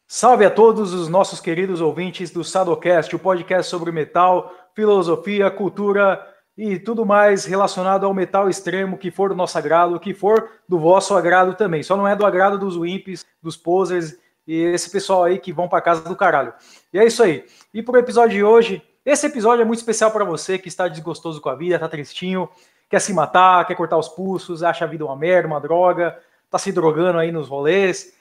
Salve a todos os nossos queridos ouvintes do Sadocast, o podcast sobre metal, filosofia, cultura e tudo mais relacionado ao metal extremo, que for do nosso agrado, que for do vosso agrado também. Só não é do agrado dos wimps, dos posers e esse pessoal aí que vão pra casa do caralho. E é isso aí. E pro episódio de hoje, esse episódio é muito especial para você que está desgostoso com a vida, tá tristinho, quer se matar, quer cortar os pulsos, acha a vida uma merda, uma droga, tá se drogando aí nos rolês.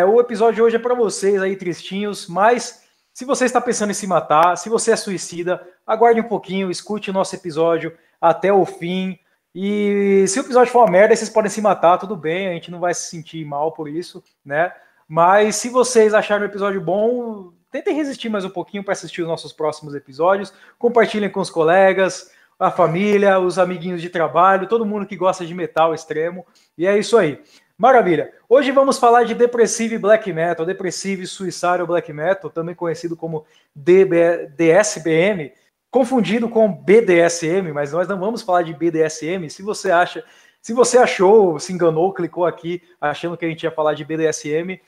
O episódio de hoje é para vocês aí tristinhos, mas se você está pensando em se matar, se você é suicida, aguarde um pouquinho, escute o nosso episódio até o fim. E se o episódio for uma merda, vocês podem se matar, tudo bem, a gente não vai se sentir mal por isso, né? Mas se vocês acharem o episódio bom, tentem resistir mais um pouquinho para assistir os nossos próximos episódios. Compartilhem com os colegas, a família, os amiguinhos de trabalho, todo mundo que gosta de metal extremo. E é isso aí. Maravilha. Hoje vamos falar de Depressive Black Metal, Depressive Suicidal Black Metal, também conhecido como DSBM, confundido com BDSM, mas nós não vamos falar de BDSM. Se você achou, se enganou, clicou aqui achando que a gente ia falar de BDSM,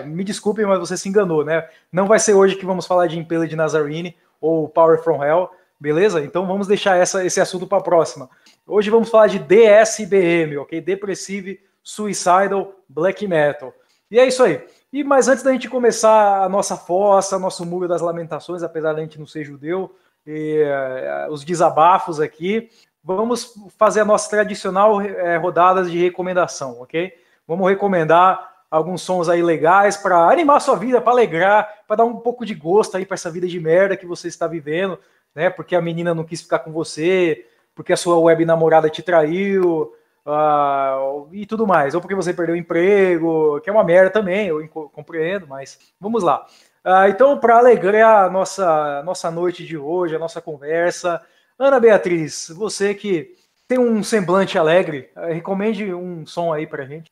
me desculpem, mas você se enganou, né? Não vai ser hoje que vamos falar de Impaled Nazarene ou Power from Hell, beleza? Então vamos deixar esse assunto para a próxima. Hoje vamos falar de DSBM, ok? Depressive Suicidal Black Metal. E é isso aí. Mas antes da gente começar a nossa fossa, nosso muro das lamentações, apesar de a gente não ser judeu, os desabafos aqui, vamos fazer a nossa tradicional rodada de recomendação, ok? Vamos recomendar alguns sons aí legais para animar a sua vida, para alegrar, para dar um pouco de gosto aí para essa vida de merda que você está vivendo, né? Porque a menina não quis ficar com você, porque a sua web namorada te traiu, e tudo mais, ou porque você perdeu o emprego, que é uma merda também, eu compreendo, mas vamos lá. Então, para alegrar a nossa noite de hoje, a nossa conversa, Ana Beatriz, você que tem um semblante alegre, recomende um som aí pra gente.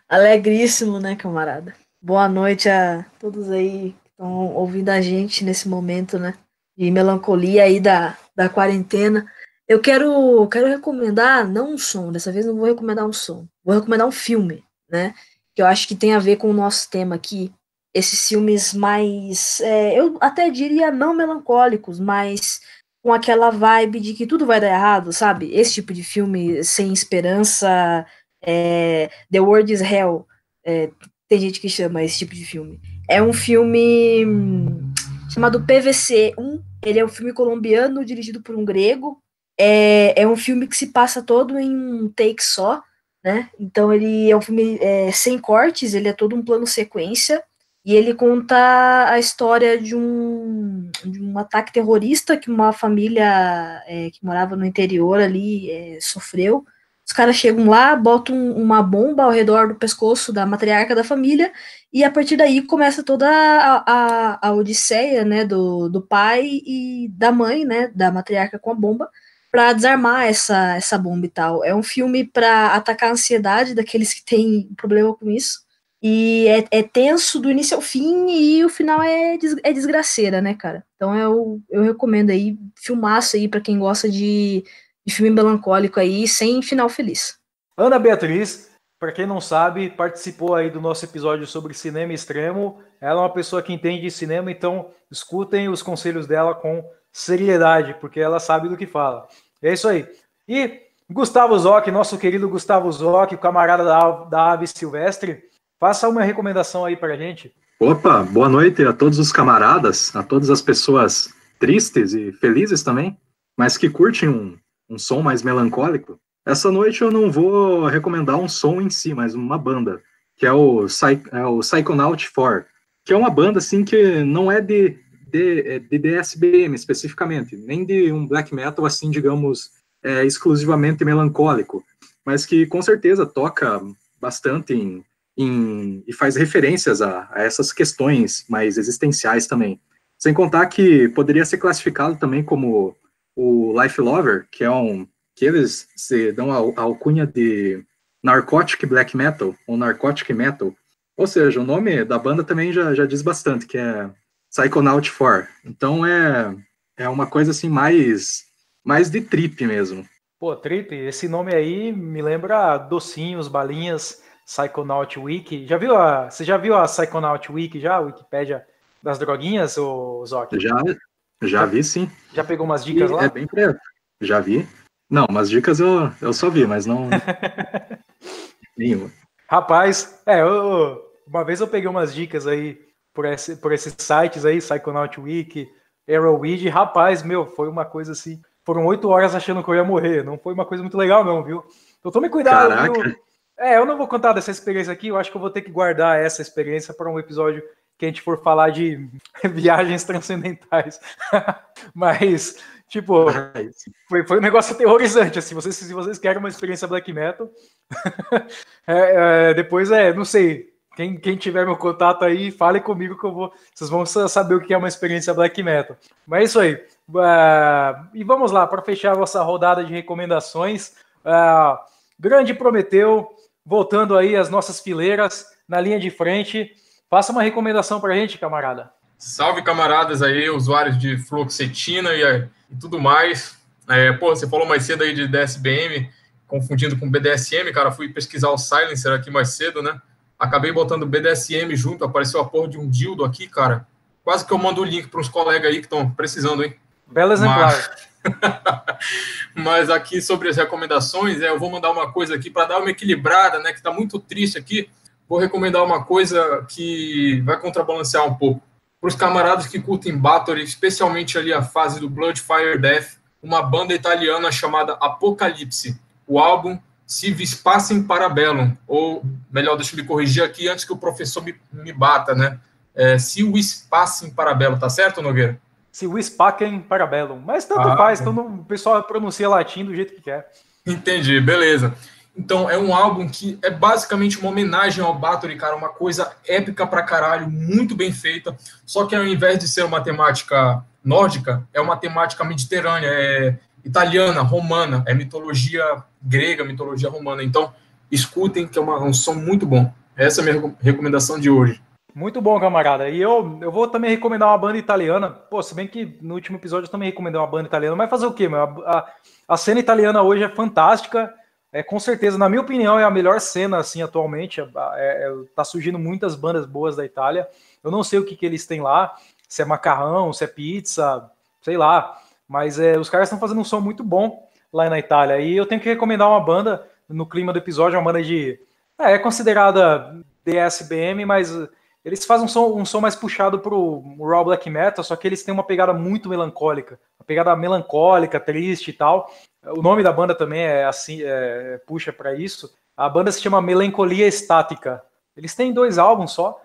Alegríssimo, né, camarada? Boa noite a todos aí que estão ouvindo a gente nesse momento, né, de melancolia aí da quarentena. Eu quero recomendar, não um som, dessa vez não vou recomendar um som, vou recomendar um filme, né, que eu acho que tem a ver com o nosso tema aqui, esses filmes mais, eu até diria não melancólicos, mas com aquela vibe de que tudo vai dar errado, sabe? Esse tipo de filme sem esperança, The World is Hell, tem gente que chama esse tipo de filme. É um filme chamado PVC-1, ele é um filme colombiano dirigido por um grego, é um filme que se passa todo em um take só, né? Então ele é um filme sem cortes, ele é todo um plano sequência, e ele conta a história de um ataque terrorista que uma família que morava no interior ali sofreu. Os caras chegam lá, botam uma bomba ao redor do pescoço da matriarca da família, e a partir daí começa toda a odisseia, né, do pai e da mãe, né, da matriarca com a bomba, para desarmar essa bomba e tal. É um filme para atacar a ansiedade daqueles que têm problema com isso. E é tenso do início ao fim, e o final é desgraceira, né, cara? Então eu recomendo aí, filmaço aí pra quem gosta de filme melancólico aí, sem final feliz. Ana Beatriz, para quem não sabe, participou aí do nosso episódio sobre cinema extremo. Ela é uma pessoa que entende de cinema, então escutem os conselhos dela com seriedade, porque ela sabe do que fala. É isso aí. E Gustavo Zoc, nosso querido Gustavo Zoc, o camarada da Ave Silvestre, faça uma recomendação aí pra gente. Opa, boa noite a todos os camaradas, a todas as pessoas tristes e felizes também, mas que curtem um som mais melancólico. Essa noite eu não vou recomendar um som em si, mas uma banda, que é o Psychonaut 4, que é uma banda assim que não é de DSBM especificamente, nem de um black metal assim, digamos, exclusivamente melancólico, mas que com certeza toca bastante e faz referências a essas questões mais existenciais também. Sem contar que poderia ser classificado também como o Life Lover, que eles se dão a alcunha de Narcotic Black Metal, ou Narcotic Metal. Ou seja, o nome da banda também já diz bastante, que é Psychonaut 4. Então É uma coisa assim mais de trip mesmo. Pô, Trip, esse nome aí me lembra docinhos, balinhas, Psychonaut Wiki. Você já viu a Psychonaut Wiki já? A Wikipédia das droguinhas, ô Zoc? Já vi, sim. Já pegou umas dicas E lá? é bem preto. Já vi. Não, umas dicas eu só vi, mas não nenhuma. Rapaz, uma vez eu peguei umas dicas aí por esses sites aí, Psychonaut Wiki, Arrowweed, rapaz, meu, foi uma coisa assim. Foram 8 horas achando que eu ia morrer. Não foi uma coisa muito legal, não, viu? Então tome cuidado, Caraca. viu? Eu não vou contar dessa experiência aqui, eu acho que eu vou ter que guardar essa experiência para um episódio que a gente for falar de viagens transcendentais. Mas, tipo, foi um negócio aterrorizante, assim, se vocês querem uma experiência black metal, depois, não sei, quem tiver meu contato aí, fale comigo que vocês vão saber o que é uma experiência black metal. Mas é isso aí. E vamos lá, para fechar a nossa rodada de recomendações, Grande Prometeu, voltando aí às nossas fileiras, na linha de frente, faça uma recomendação para a gente, camarada. Salve, camaradas aí, usuários de fluoxetina e tudo mais. Você falou mais cedo aí de DSBM, confundindo com BDSM, cara, fui pesquisar o Silencer aqui mais cedo, né? Acabei botando BDSM junto, apareceu a porra de um dildo aqui, cara. Quase que eu mando o link para uns colegas aí que estão precisando, hein? Belo exemplar. Mas aqui sobre as recomendações, eu vou mandar uma coisa aqui para dar uma equilibrada, né? Que tá muito triste aqui. Vou recomendar uma coisa que vai contrabalancear um pouco. Para os camaradas que curtem Bathory, especialmente ali a fase do Blood, Fire, Death, uma banda italiana chamada Apocalipse. O álbum Si Vis Pacem Parabellum, ou melhor, deixa eu me corrigir aqui antes que o professor me bata, né? Si Vis Pacem Parabellum, tá certo, Nogueira? Si Vis Pacem Parabellum, mas tanto faz, então o pessoal pronuncia latim do jeito que quer. Entendi, beleza. Então, é um álbum que é basicamente uma homenagem ao Bathory, cara, uma coisa épica pra caralho, muito bem feita, só que ao invés de ser uma temática nórdica, é uma temática mediterrânea, é italiana, romana, é mitologia grega, mitologia romana. Então, escutem, que é um som muito bom. Essa é a minha recomendação de hoje. Muito bom, camarada. E eu vou também recomendar uma banda italiana. Pô, se bem que no último episódio eu também recomendei uma banda italiana, mas fazer o quê, meu? A cena italiana hoje é fantástica. Com certeza, na minha opinião, é a melhor cena, assim, atualmente. Tá surgindo muitas bandas boas da Itália. Eu não sei o que eles têm lá, se é macarrão, se é pizza, sei lá. Mas os caras estão fazendo um som muito bom lá na Itália. E eu tenho que recomendar uma banda, no clima do episódio, uma banda de... é considerada DSBM, mas eles fazem um som mais puxado pro raw black metal, só que eles têm uma pegada muito melancólica. Uma pegada melancólica, triste e tal. O nome da banda também é assim, puxa para isso. A banda se chama Melancolia Estática. Eles têm 2 álbuns só,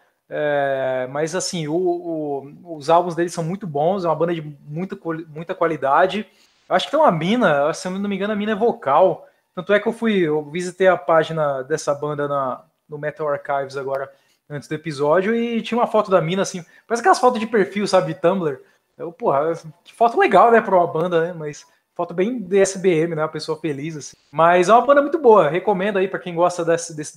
mas assim, os álbuns deles são muito bons, é uma banda de muita qualidade. Eu acho que tem uma mina, se eu não me engano, a mina é vocal. Tanto é que eu visitei a página dessa banda no Metal Archives agora, antes do episódio, e tinha uma foto da mina, assim, parece aquelas fotos de perfil, sabe, de Tumblr. Que foto legal, né, pra uma banda, né, mas foto bem DSBM, né, uma pessoa feliz, assim. Mas é uma banda muito boa, recomendo aí pra quem gosta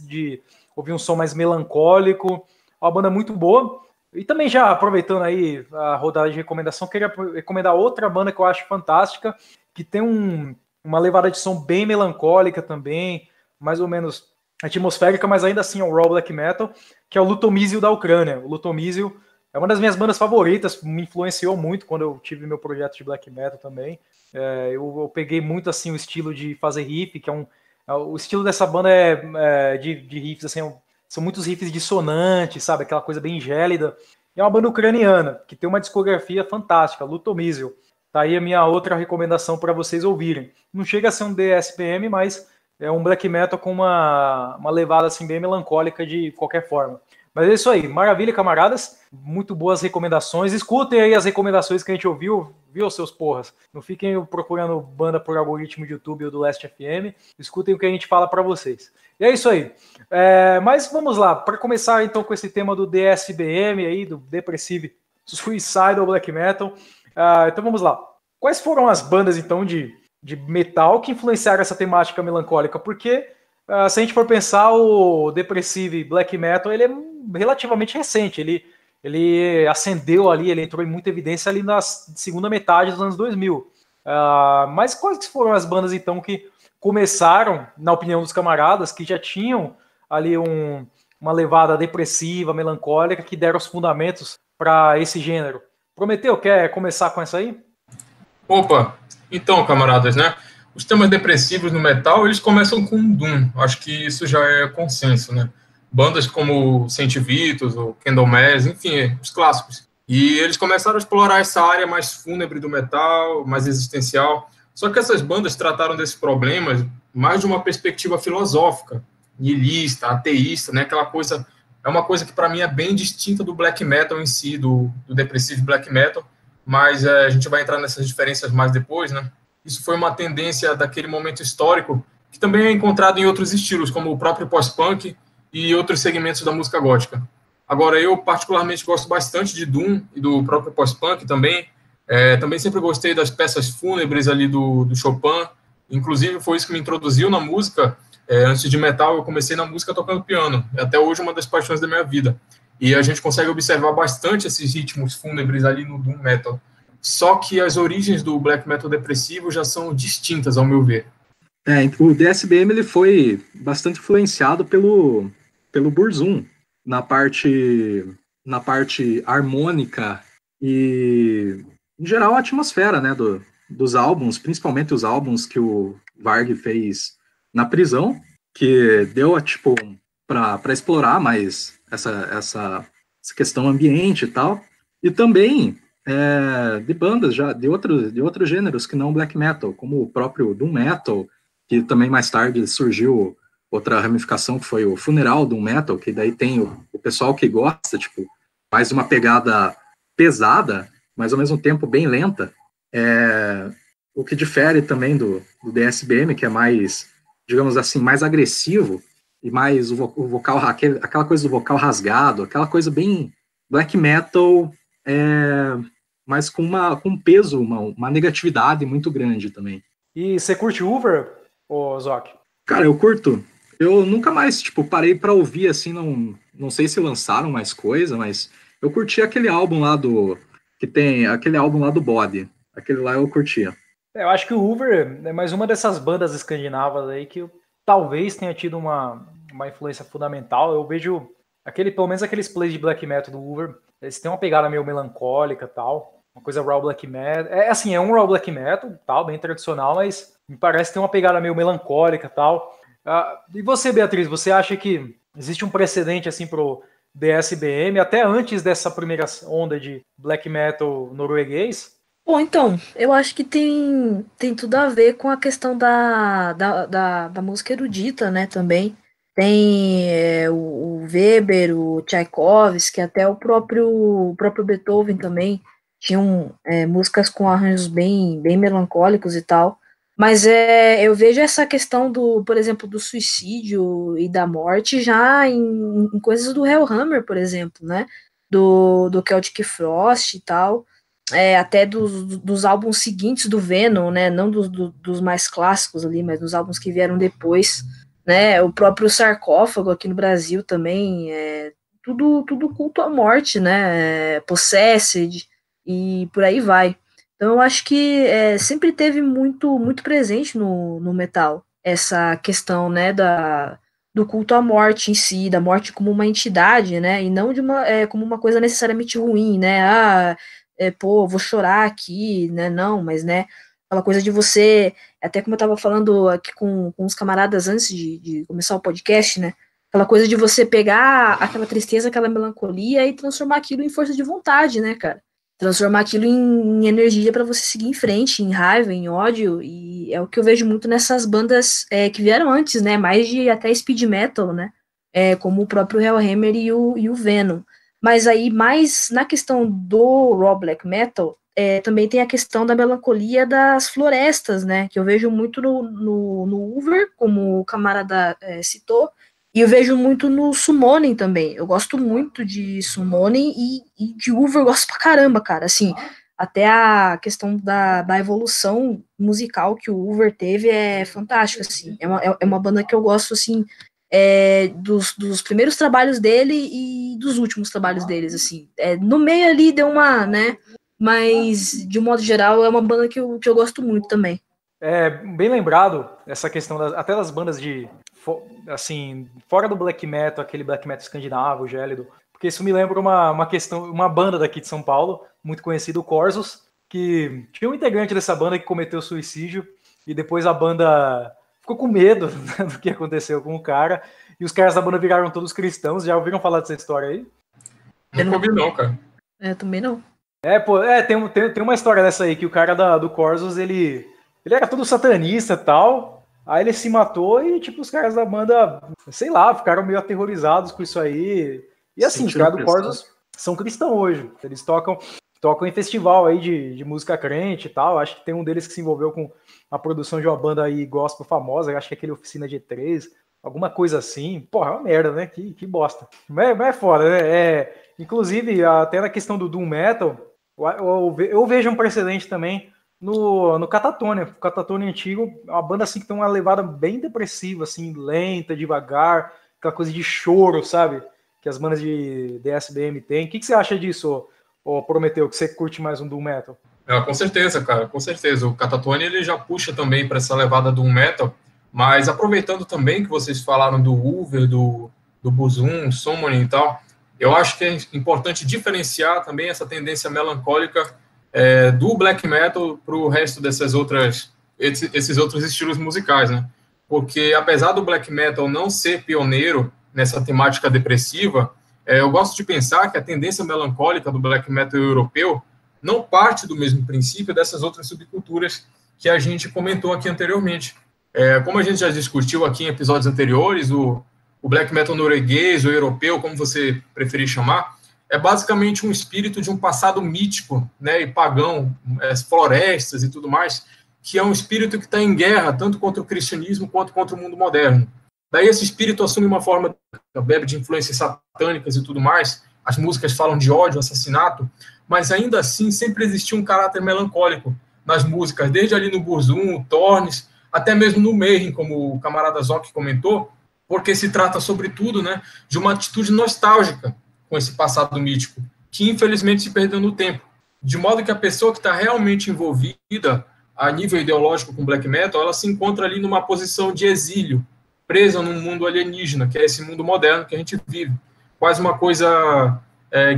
de ouvir um som mais melancólico, é uma banda muito boa. E também já aproveitando aí a rodada de recomendação, queria recomendar outra banda que eu acho fantástica, que tem uma levada de som bem melancólica também, mais ou menos atmosférica, mas ainda assim é um raw black metal, que é o Lutomísio da Ucrânia. O Lutomísio é uma das minhas bandas favoritas, me influenciou muito quando eu tive meu projeto de black metal também. Eu peguei muito assim o estilo de fazer riff, que o estilo dessa banda de riffs, assim, são muitos riffs dissonantes, sabe? Aquela coisa bem gélida. E é uma banda ucraniana, que tem uma discografia fantástica, Lutomísio. Tá aí a minha outra recomendação para vocês ouvirem. Não chega a ser um DSPM, mas é um black metal com uma levada assim bem melancólica de qualquer forma. Mas é isso aí, maravilha, camaradas. Muito boas recomendações. Escutem aí as recomendações que a gente ouviu, viu, seus porras? Não fiquem procurando banda por algoritmo de YouTube ou do Last FM. Escutem o que a gente fala para vocês. E é isso aí. Mas vamos lá, para começar então com esse tema do DSBM aí, do Depressive Suicidal Black Metal. Então vamos lá. Quais foram as bandas então de metal que influenciaram essa temática melancólica? Porque se a gente for pensar, o Depressive Black Metal, ele é relativamente recente, ele ele ascendeu ali, ele entrou em muita evidência ali na segunda metade dos anos 2000. Mas quais foram as bandas, então, que começaram, na opinião dos camaradas, que já tinham ali uma levada depressiva, melancólica, que deram os fundamentos para esse gênero? Prometeu, quer começar com essa aí? Opa, então, camaradas, né? Os temas depressivos no metal, eles começam com Doom. Acho que isso já é consenso, né? Bandas como Saint Vitus, ou Candlemass, enfim, os clássicos. E eles começaram a explorar essa área mais fúnebre do metal, mais existencial. Só que essas bandas trataram desses problemas mais de uma perspectiva filosófica, nihilista, ateísta, né? Aquela coisa, é uma coisa que para mim é bem distinta do black metal em si, do depressive black metal, mas a gente vai entrar nessas diferenças mais depois, né? Isso foi uma tendência daquele momento histórico que também é encontrado em outros estilos, como o próprio pós-punk e outros segmentos da música gótica. Agora, eu particularmente gosto bastante de Doom e do próprio pós-punk também. Também sempre gostei das peças fúnebres ali do Chopin. Inclusive, foi isso que me introduziu na música. Antes de metal, eu comecei na música tocando piano. Até hoje, uma das paixões da minha vida. E a gente consegue observar bastante esses ritmos fúnebres ali no Doom Metal. Só que as origens do black metal depressivo já são distintas, ao meu ver. O DSBM ele foi bastante influenciado pelo Burzum na parte harmônica e, em geral, a atmosfera, né, dos álbuns, principalmente os álbuns que o Varg fez na prisão, que deu tipo para explorar mais essa questão ambiente e tal, e também de bandas já de outros gêneros que não black metal, como o próprio doom metal, que também mais tarde surgiu outra ramificação que foi o funeral doom metal, que daí tem o pessoal que gosta, tipo, mais uma pegada pesada, mas ao mesmo tempo bem lenta. O que difere também do DSBM, que é mais, digamos assim, mais agressivo, e mais o vocal, aquela coisa do vocal rasgado, aquela coisa bem black metal, mas com um peso, uma negatividade muito grande também. E você curte Hoover, ô Zoc? Cara, eu curto. Eu nunca mais, tipo, parei pra ouvir, assim, não sei se lançaram mais coisa, mas eu curti aquele álbum lá aquele álbum lá do Body. Aquele lá eu curtia. Eu acho que o Hoover é mais uma dessas bandas escandinavas aí que talvez tenha tido uma influência fundamental. Eu vejo pelo menos aqueles plays de black metal do Hoover, eles têm uma pegada meio melancólica e tal, uma coisa raw black metal. É um raw black metal, tal, bem tradicional, mas me parece ter uma pegada meio melancólica e tal. E você, Beatriz, você acha que existe um precedente assim pro DSBM até antes dessa primeira onda de black metal norueguês? Bom, então, eu acho que tem tudo a ver com a questão da música erudita, né, também. Tem o Weber, o Tchaikovsky, até o próprio Beethoven também tinham músicas com arranjos bem melancólicos e tal. Mas eu vejo essa questão por exemplo, do suicídio e da morte já em coisas do Hellhammer, por exemplo, né? Do Celtic Frost e tal. Até dos álbuns seguintes do Venom, né? Não dos mais clássicos ali, mas dos álbuns que vieram depois, né? O próprio Sarcófago aqui no Brasil também, tudo culto à morte, né? Possessed e por aí vai. Então eu acho que sempre teve muito presente no metal essa questão, né? Do culto à morte em si, da morte como uma entidade, né? E não como uma coisa necessariamente ruim, né? Vou chorar aqui, né? Não, mas, né? Aquela coisa de você, até como eu estava falando aqui com os camaradas antes de começar o podcast, né? Aquela coisa de você pegar aquela tristeza, aquela melancolia e transformar aquilo em força de vontade, né, cara? Transformar aquilo em energia para você seguir em frente, em raiva, em ódio, e é o que eu vejo muito nessas bandas que vieram antes, né? Mais de até speed metal, né? Como o próprio Hellhammer e o Venom. Mas aí, mais na questão do raw black metal, também tem a questão da melancolia das florestas, né? Que eu vejo muito no Hoover, como o camarada citou, e eu vejo muito no Summoning também. Eu gosto muito de Summoning e de Hoover eu gosto pra caramba, cara. Assim, até a questão da evolução musical que o Hoover teve é fantástica, assim. É uma banda que eu gosto, assim, dos primeiros trabalhos dele e dos últimos trabalhos deles, assim. No meio ali deu uma, né? Mas, de um modo geral, é uma banda que eu gosto muito também. Bem lembrado essa questão até das bandas assim, fora do black metal, aquele black metal escandinavo, gélido, porque isso me lembra uma banda daqui de São Paulo, muito conhecida, o Corsos, que tinha um integrante dessa banda que cometeu suicídio, e depois a banda ficou com medo do que aconteceu com o cara, e os caras da banda viraram todos cristãos. Já ouviram falar dessa história aí? Não ouvi não, cara. Também não. Tem uma história dessa aí, que o cara do Corsos, ele era todo satanista e tal, aí ele se matou e, tipo, os caras da banda, sei lá, ficaram meio aterrorizados com isso aí. E assim, os caras do Corsos são cristãos hoje, eles tocam em festival aí de música crente e tal. Acho que tem um deles que se envolveu com a produção de uma banda aí gospel famosa, acho que é aquele Oficina G3, alguma coisa assim. Porra, é uma merda, né? Que bosta. Mas é foda, né? Inclusive, até na questão do Doom Metal, eu vejo um precedente também no Katatonia. O Katatonia antigo é uma banda assim que tem uma levada bem depressiva, assim, lenta, devagar, aquela coisa de choro, sabe? Que as bandas de DSBM têm. O que você acha disso, Prometeu, que você curte mais um Doom Metal? Com certeza, cara, com certeza. O Katatonia, ele já puxa também para essa levada Doom Metal, mas aproveitando também que vocês falaram do Ulver, do Burzum, Summoning e tal, eu acho que é importante diferenciar também essa tendência melancólica do black metal para o resto esses outros estilos musicais, né? Porque apesar do black metal não ser pioneiro nessa temática depressiva, eu gosto de pensar que a tendência melancólica do black metal europeu não parte do mesmo princípio dessas outras subculturas que a gente comentou aqui anteriormente. Como a gente já discutiu aqui em episódios anteriores, o black metal norueguês ou europeu, como você preferir chamar, é basicamente um espírito de um passado mítico, né, e pagão, as florestas e tudo mais, que é um espírito que está em guerra, tanto contra o cristianismo quanto contra o mundo moderno. Daí esse espírito assume uma forma, bebe de influências satânicas e tudo mais, as músicas falam de ódio, assassinato, mas ainda assim sempre existiu um caráter melancólico nas músicas, desde ali no Burzum, o Thorns, até mesmo no Mayhem, como o camarada Zoc comentou, porque se trata, sobretudo, né, de uma atitude nostálgica com esse passado mítico, que infelizmente se perdeu no tempo. De modo que a pessoa que está realmente envolvida a nível ideológico com black metal, ela se encontra ali numa posição de exílio, presa num mundo alienígena, que é esse mundo moderno que a gente vive. Quase uma coisa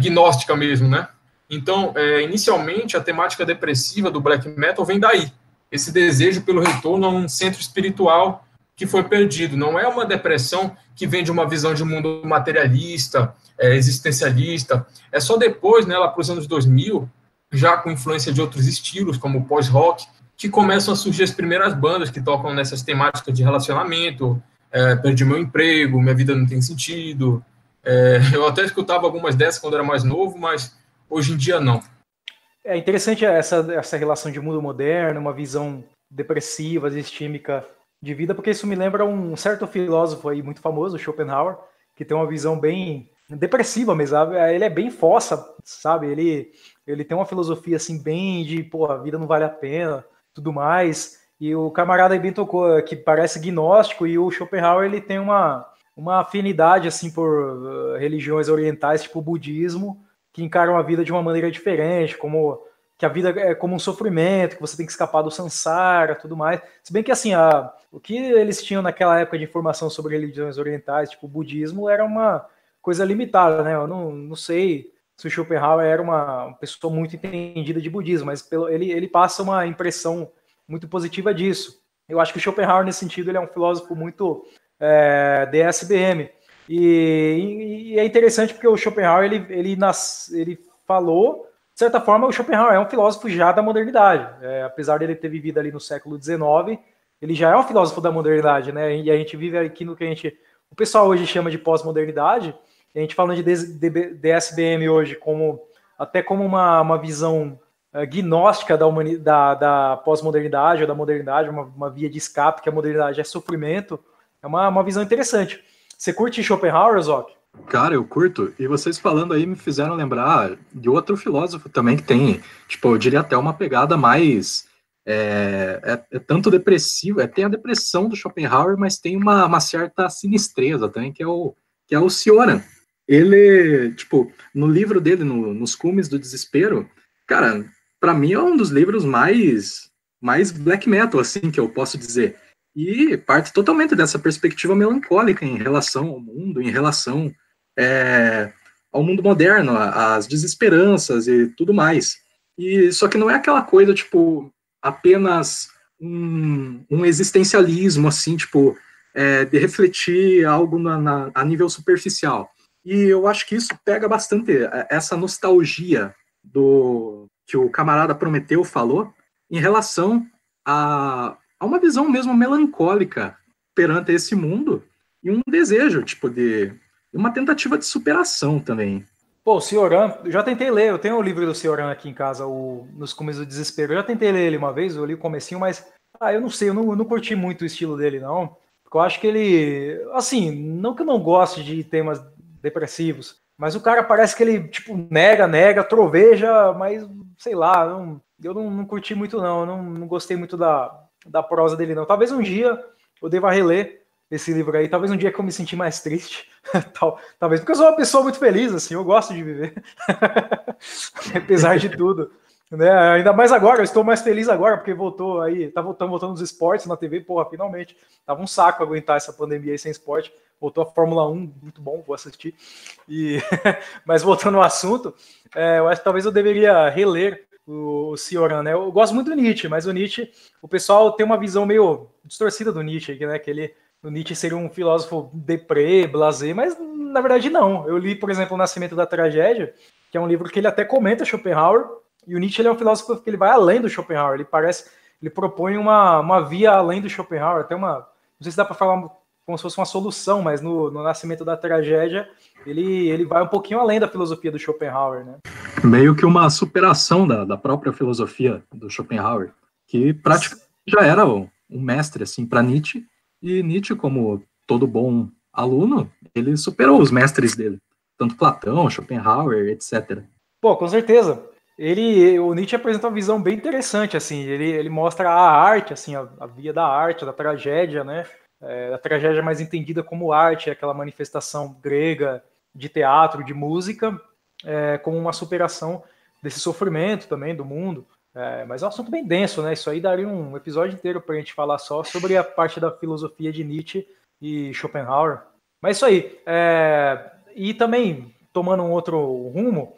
gnóstica mesmo, né? Então, inicialmente, a temática depressiva do black metal vem daí. Esse desejo pelo retorno a um centro espiritual que foi perdido. Não é uma depressão que vem de uma visão de mundo materialista, existencialista. É só depois, né, lá para os anos 2000, já com influência de outros estilos, como o pós-rock, que começam a surgir as primeiras bandas que tocam nessas temáticas de relacionamento, perdi meu emprego, minha vida não tem sentido. Eu até escutava algumas dessas quando era mais novo, mas hoje em dia não. É interessante essa relação de mundo moderno, uma visão depressiva, distímica de vida, porque isso me lembra um certo filósofo aí muito famoso, Schopenhauer, que tem uma visão bem depressiva mesmo, sabe? Ele é bem fossa, sabe? Ele tem uma filosofia assim bem de, pô, a vida não vale a pena, tudo mais. E o camarada aí bem tocou, que parece gnóstico, e o Schopenhauer ele tem uma afinidade assim por religiões orientais, tipo o budismo, que encaram a vida de uma maneira diferente, como que a vida é como um sofrimento, que você tem que escapar do samsara, tudo mais. Se bem que assim, o que eles tinham naquela época de informação sobre religiões orientais, tipo o budismo, era uma coisa limitada, né? Eu não sei se o Schopenhauer era uma pessoa muito entendida de budismo, mas ele passa uma impressão muito positiva disso. Eu acho que o Schopenhauer, nesse sentido, ele é um filósofo muito DSBM. E é interessante porque o Schopenhauer, ele falou, de certa forma, o Schopenhauer é um filósofo já da modernidade. Apesar de ele ter vivido ali no século XIX, ele já é um filósofo da modernidade, né? E a gente vive aqui no que o pessoal hoje chama de pós-modernidade, e a gente falando de DSBM hoje até como uma visão gnóstica da pós-modernidade ou da modernidade, uma via de escape, que a modernidade é sofrimento, é uma visão interessante. Você curte Schopenhauer, Zoc? Cara, eu curto. E vocês falando aí me fizeram lembrar de outro filósofo também que tem, tipo, eu diria até uma pegada mais É tanto depressivo, tem a depressão do Schopenhauer, mas tem uma certa sinistreza também, que é o Cioran. Ele, tipo, no livro dele, Nos Cumes do Desespero, cara, para mim é um dos livros mais black metal, assim, que eu posso dizer. E parte totalmente dessa perspectiva melancólica em relação ao mundo, em relação ao mundo moderno, às desesperanças e tudo mais. E só que não é aquela coisa, tipo, apenas um existencialismo, assim, tipo, de refletir algo a nível superficial. E eu acho que isso pega bastante essa nostalgia que o camarada Prometeu falou em relação a uma visão mesmo melancólica perante esse mundo e um desejo, tipo, de uma tentativa de superação também. Pô, o Cioran, eu já tentei ler, eu tenho o livro do Cioran aqui em casa, Nos Cumes do Desespero. Eu já tentei ler ele uma vez, eu li o comecinho, mas eu não sei, eu não curti muito o estilo dele, não. Porque eu acho que ele, assim, não que eu não goste de temas depressivos, mas o cara parece que ele, tipo, nega, troveja, mas, sei lá, eu não curti muito, não. Eu não gostei muito da prosa dele, não. Talvez um dia eu deva reler esse livro aí, talvez um dia que eu me senti mais triste, talvez, porque eu sou uma pessoa muito feliz, assim, eu gosto de viver, apesar de tudo, né? Ainda mais agora, eu estou mais feliz agora, porque voltou aí, estão voltando os esportes na TV, porra, finalmente, tava um saco aguentar essa pandemia aí sem esporte, voltou a Fórmula 1, muito bom, vou assistir, mas voltando ao assunto, eu acho que talvez eu deveria reler o Cioran, né? Eu gosto muito do Nietzsche, mas o Nietzsche, o pessoal tem uma visão meio distorcida do Nietzsche, né? Que o Nietzsche seria um filósofo deprê, blasé, mas na verdade não. Eu li, por exemplo, O Nascimento da Tragédia, que é um livro que ele até comenta Schopenhauer, e o Nietzsche ele é um filósofo que ele vai além do Schopenhauer, ele propõe uma via além do Schopenhauer, até não sei se dá para falar como se fosse uma solução, mas no Nascimento da Tragédia ele vai um pouquinho além da filosofia do Schopenhauer, né? Meio que uma superação da própria filosofia do Schopenhauer, que praticamente já era um mestre assim para Nietzsche. E Nietzsche, como todo bom aluno, ele superou os mestres dele, tanto Platão, Schopenhauer, etc. Pô, com certeza. O Nietzsche apresenta uma visão bem interessante, assim. Ele mostra a arte, assim, a via da arte, da tragédia, né? A tragédia mais entendida como arte, aquela manifestação grega de teatro, de música, como uma superação desse sofrimento também do mundo. Mas é um assunto bem denso, né? Isso aí daria um episódio inteiro para a gente falar só sobre a parte da filosofia de Nietzsche e Schopenhauer. Mas isso aí. E também, tomando um outro rumo,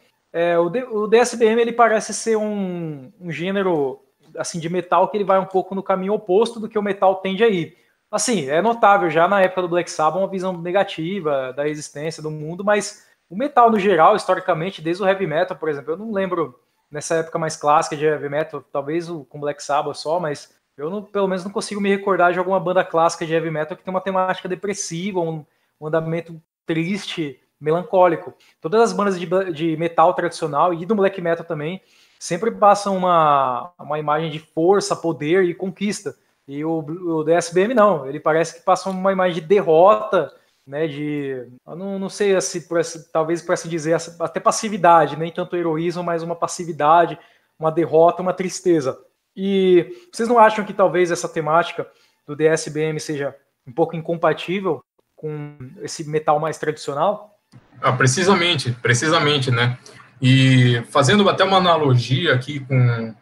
o DSBM ele parece ser um gênero assim, de metal que ele vai um pouco no caminho oposto do que o metal tende a ir. Assim, é notável já na época do Black Sabbath uma visão negativa da existência do mundo, mas o metal no geral, historicamente, desde o heavy metal, por exemplo, eu não lembro nessa época mais clássica de heavy metal, talvez com Black Sabbath só, mas eu pelo menos não consigo me recordar de alguma banda clássica de heavy metal que tem uma temática depressiva, um andamento triste, melancólico. Todas as bandas de metal tradicional e do black metal também sempre passam uma imagem de força, poder e conquista. E o DSBM não, ele parece que passa uma imagem de derrota, né, eu não sei talvez para se dizer até passividade, nem tanto heroísmo, mas uma passividade, uma derrota, uma tristeza. E vocês não acham que talvez essa temática do DSBM seja um pouco incompatível com esse metal mais tradicional? Precisamente, né? E fazendo até uma analogia aqui com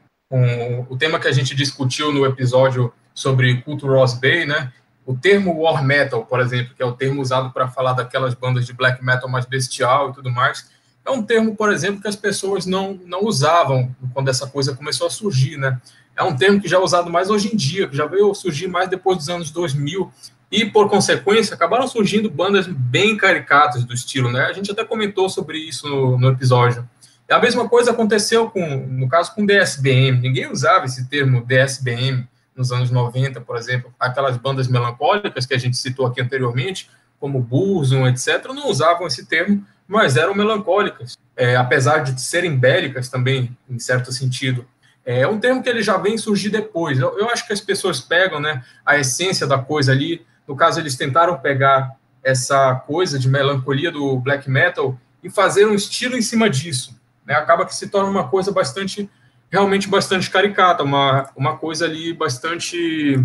o tema que a gente discutiu no episódio sobre culto Ross Bay, né? O termo war metal, por exemplo, que é o termo usado para falar daquelas bandas de black metal mais bestial e tudo mais, é um termo, por exemplo, que as pessoas não usavam quando essa coisa começou a surgir, né? É um termo que já é usado mais hoje em dia, que já veio surgir mais depois dos anos 2000, e, por consequência, acabaram surgindo bandas bem caricatas do estilo, né? A gente até comentou sobre isso no episódio. E a mesma coisa aconteceu, no caso, com DSBM. Ninguém usava esse termo DSBM nos anos 90, por exemplo. Aquelas bandas melancólicas que a gente citou aqui anteriormente, como Burzum, etc., não usavam esse termo, mas eram melancólicas, apesar de serem bélicas também, em certo sentido. É um termo que ele já vem surgir depois. Eu acho que as pessoas pegam, né, a essência da coisa ali. No caso, eles tentaram pegar essa coisa de melancolia do black metal e fazer um estilo em cima disso, né? Acaba que se torna uma coisa bastante realmente bastante caricata, uma coisa ali bastante,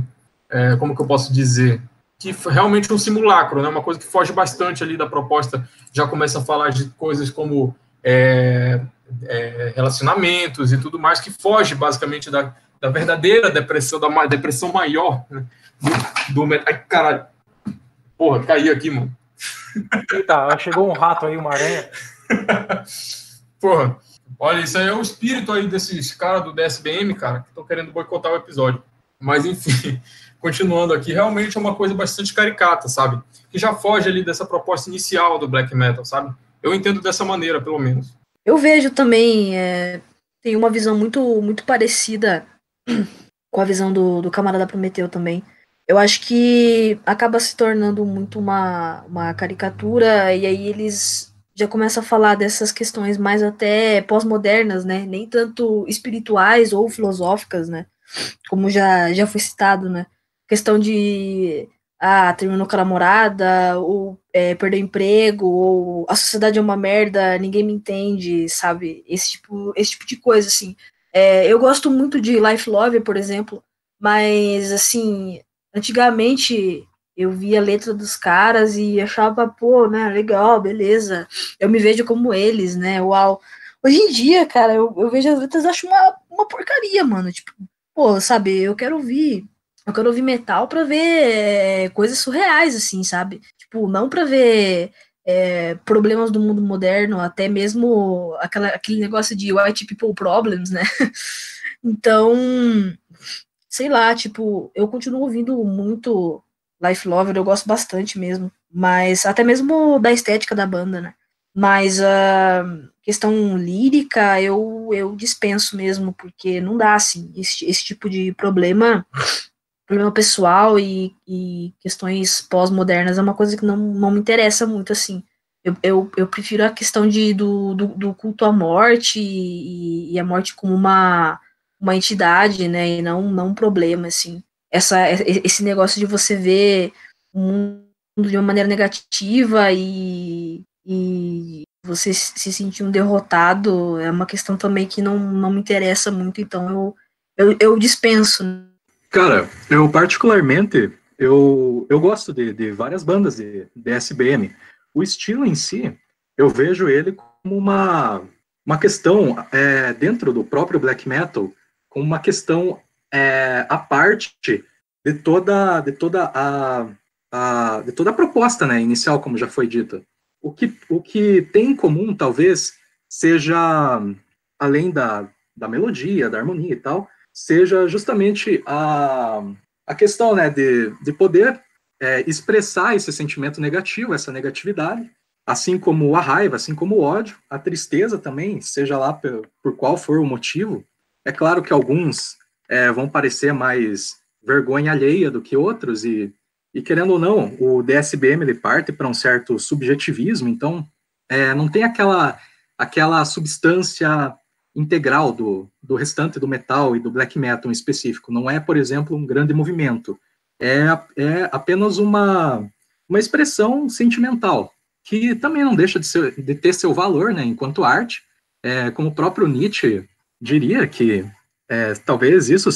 como que eu posso dizer, que realmente um simulacro, né? Uma coisa que foge bastante ali da proposta, já começa a falar de coisas como relacionamentos e tudo mais, que foge basicamente da verdadeira depressão, da depressão maior, né? Ai, caralho, porra, caí aqui, mano. Eita, chegou um rato aí, uma aranha. Porra, olha, isso aí é o espírito aí desses caras do DSBM, cara, que estão querendo boicotar o episódio. Mas, enfim, continuando aqui, realmente é uma coisa bastante caricata, sabe? Que já foge ali dessa proposta inicial do black metal, sabe? Eu entendo dessa maneira, pelo menos. Eu vejo também, tem uma visão muito, muito parecida com a visão do Camarada Prometeu também. Eu acho que acaba se tornando muito uma caricatura, e aí eles já começam a falar dessas questões mais até pós-modernas, né? Nem tanto espirituais ou filosóficas, né? Como já foi citado, né? Questão de terminou com a namorada, ou perdeu emprego, ou a sociedade é uma merda, ninguém me entende, sabe? Esse tipo de coisa, assim. Eu gosto muito de Life Love, por exemplo, mas, assim, antigamente eu via a letra dos caras e achava, pô, né, legal, beleza, eu me vejo como eles, né, uau. Hoje em dia, cara, eu vejo as letras e acho uma porcaria, mano, tipo, pô, sabe, eu quero ouvir metal pra ver coisas surreais, assim, sabe? Tipo, não pra ver problemas do mundo moderno, até mesmo aquele negócio de white people problems, né? Então, sei lá, tipo, eu continuo ouvindo muito Life Lover, eu gosto bastante mesmo, mas até mesmo da estética da banda, né? Mas a questão lírica eu dispenso mesmo, porque não dá, assim, esse tipo de problema pessoal e questões pós-modernas é uma coisa que não me interessa muito, assim. Eu prefiro a questão do culto à morte e a morte como uma entidade, né, e não um problema, assim. Esse negócio de você ver o mundo de uma maneira negativa e você se sentir um derrotado é uma questão também que não me interessa muito, então eu dispenso. Cara, eu particularmente, eu gosto de várias bandas de SBM. O estilo em si, eu vejo ele como uma questão dentro do próprio black metal, como uma questão à parte de toda a proposta, né, inicial, como já foi dito. O que tem em comum, talvez, seja, além da melodia, da harmonia e tal, seja justamente a questão, né, de poder expressar esse sentimento negativo, essa negatividade, assim como a raiva, assim como o ódio, a tristeza também, seja lá por qual for o motivo. É claro que alguns vão parecer mais vergonha alheia do que outros, e querendo ou não, o DSBM ele parte para um certo subjetivismo, então não tem aquela substância integral do restante do metal e do black metal em específico. Não é, por exemplo, um grande movimento. É apenas uma expressão sentimental, que também não deixa de ter seu valor, né, enquanto arte. Como o próprio Nietzsche diria, que talvez isso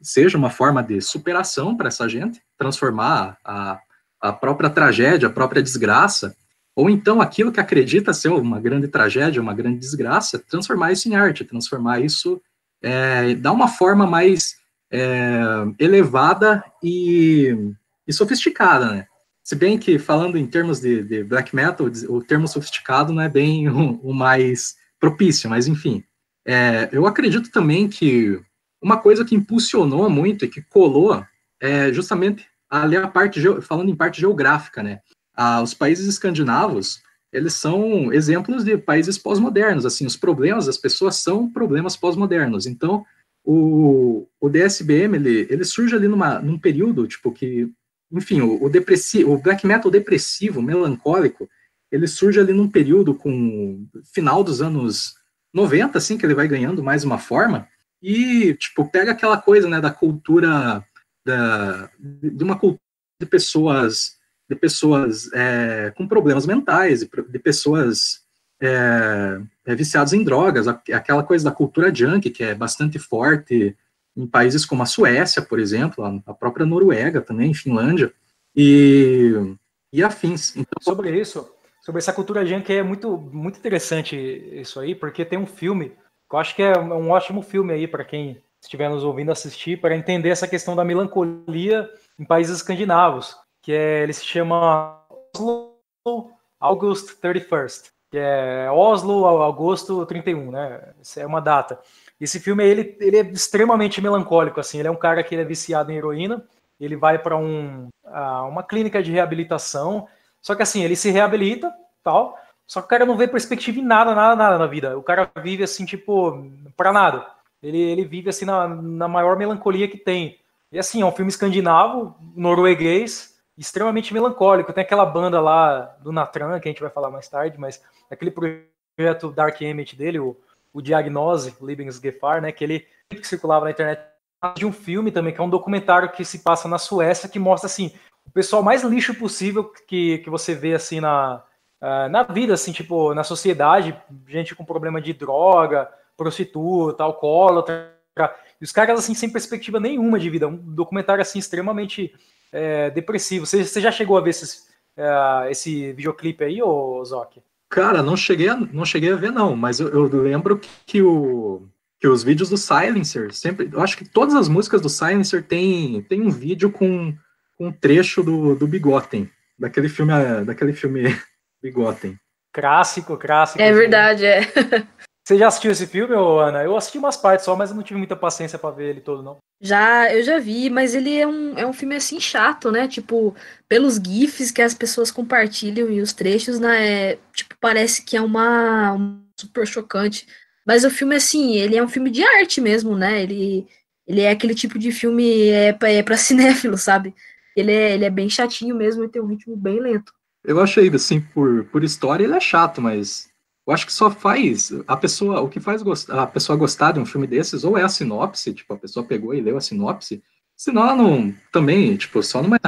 seja uma forma de superação para essa gente, transformar a própria tragédia, a própria desgraça, ou então aquilo que acredita ser uma grande tragédia, uma grande desgraça, transformar isso em arte, transformar isso, dar uma forma mais elevada e sofisticada, né? Se bem que, falando em termos de black metal, o termo sofisticado não é bem o mais propício, mas enfim. Eu acredito também que uma coisa que impulsionou muito e que colou justamente ali falando em parte geográfica, né? Os países escandinavos, eles são exemplos de países pós-modernos, assim, os problemas das pessoas são problemas pós-modernos. Então, o DSBM, ele surge ali num período, tipo, que, enfim, o black metal depressivo, melancólico, ele surge ali num período com final dos anos 90, assim, que ele vai ganhando mais uma forma, e, tipo, pega aquela coisa, né, da cultura, de uma cultura de pessoas com problemas mentais, de pessoas viciados em drogas, aquela coisa da cultura junk, que é bastante forte em países como a Suécia, por exemplo, a própria Noruega também, Finlândia, e afins. Então, sobre essa cultura junk é muito, muito interessante isso aí, porque tem um filme, que eu acho que é um ótimo filme aí para quem estiver nos ouvindo assistir, para entender essa questão da melancolia em países escandinavos, que ele se chama Oslo August 31st, que é Oslo Agosto 31, né? Essa é uma data. Esse filme ele é extremamente melancólico, assim. Ele é um cara que é viciado em heroína. Ele vai para uma clínica de reabilitação. Só que assim, ele se reabilita, tal. Só que o cara não vê perspectiva em nada na vida. O cara vive assim, tipo, para nada. Ele vive assim na maior melancolia que tem. E assim, é um filme escandinavo, norueguês, extremamente melancólico. Tem aquela banda lá do Natran, que a gente vai falar mais tarde, mas aquele projeto Dark Image dele, o Diagnose, Lebensgefahr, né, que circulava na internet, de um filme também, que é um documentário que se passa na Suécia, que mostra, assim, o pessoal mais lixo possível que você vê, assim, na vida, assim, tipo, na sociedade, gente com problema de droga, prostituta, alcoólatra, e os caras, assim, sem perspectiva nenhuma de vida, um documentário, assim, extremamente depressivo. Você já chegou a ver esse videoclipe aí, ô Zoc? Cara, não cheguei a ver, não, mas eu lembro que os vídeos do Silencer, sempre, eu acho que todas as músicas do Silencer tem um vídeo com um trecho do Bigotten, daquele filme Bigotten. Clássico. É verdade, é. Você já assistiu esse filme, Ana? Eu assisti umas partes só, mas eu não tive muita paciência pra ver ele todo, não. Eu já vi, mas ele é um filme assim chato, né? Tipo, pelos GIFs que as pessoas compartilham e os trechos, né? Tipo, parece que é uma super chocante. Mas o filme, assim, ele é um filme de arte mesmo, né? Ele é aquele tipo de filme pra cinéfilo, sabe? Ele é bem chatinho mesmo e tem um ritmo bem lento. Eu achei, assim, por história ele é chato, mas eu acho que só faz o que faz a pessoa gostar de um filme desses, ou é a sinopse, tipo, a pessoa pegou e leu a sinopse, senão ela não, também, tipo, só numa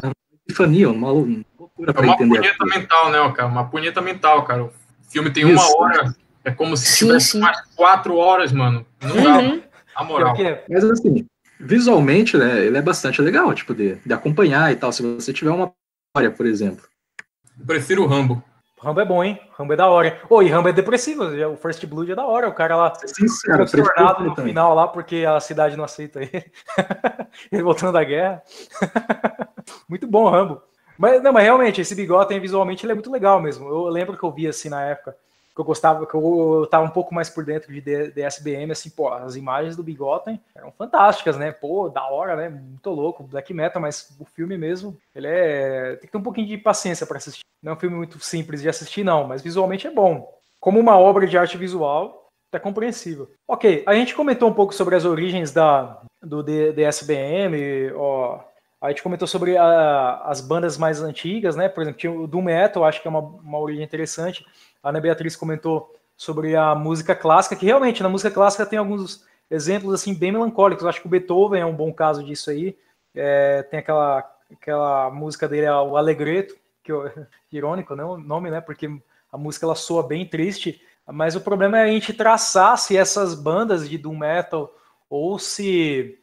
epifania, uma loucura pra entender. É uma punheta mental, né, cara? Uma punheta mental, cara. O filme tem Isso. 1 hora, é como se tivesse mais 4 horas, mano. Não dá, a moral. Mas, assim, visualmente, né, ele é bastante legal, tipo, de acompanhar e tal, se você tiver uma história, por exemplo. Eu prefiro o Rambo. Rambo é bom, hein? Rambo é da hora. E Rambo é depressivo. O First Blood é da hora. O cara lá sincero, transtornado no final lá porque a cidade não aceita ele. Ele voltando da guerra. Muito bom, Rambo. Mas realmente, esse Bigotten visualmente ele é muito legal mesmo. Eu lembro que eu vi assim na época que eu gostava, que eu tava um pouco mais por dentro de DSBM, assim, pô, as imagens do Bigotten eram fantásticas, né? Pô, da hora, né? Muito louco, black metal, mas o filme mesmo, tem que ter um pouquinho de paciência para assistir. Não é um filme muito simples de assistir, não, mas visualmente é bom. Como uma obra de arte visual, tá compreensível. Ok, a gente comentou um pouco sobre as origens do DSBM, a gente comentou sobre as bandas mais antigas, né? Por exemplo, tinha o Doom Metal, acho que é uma origem interessante. A Ana Beatriz comentou sobre a música clássica, que realmente na música clássica tem alguns exemplos assim bem melancólicos. Eu acho que o Beethoven é um bom caso disso aí. Tem aquela música dele, o Allegretto, que irônico, né, o nome, né? Porque a música ela soa bem triste. Mas o problema é a gente traçar se essas bandas de Doom Metal ou se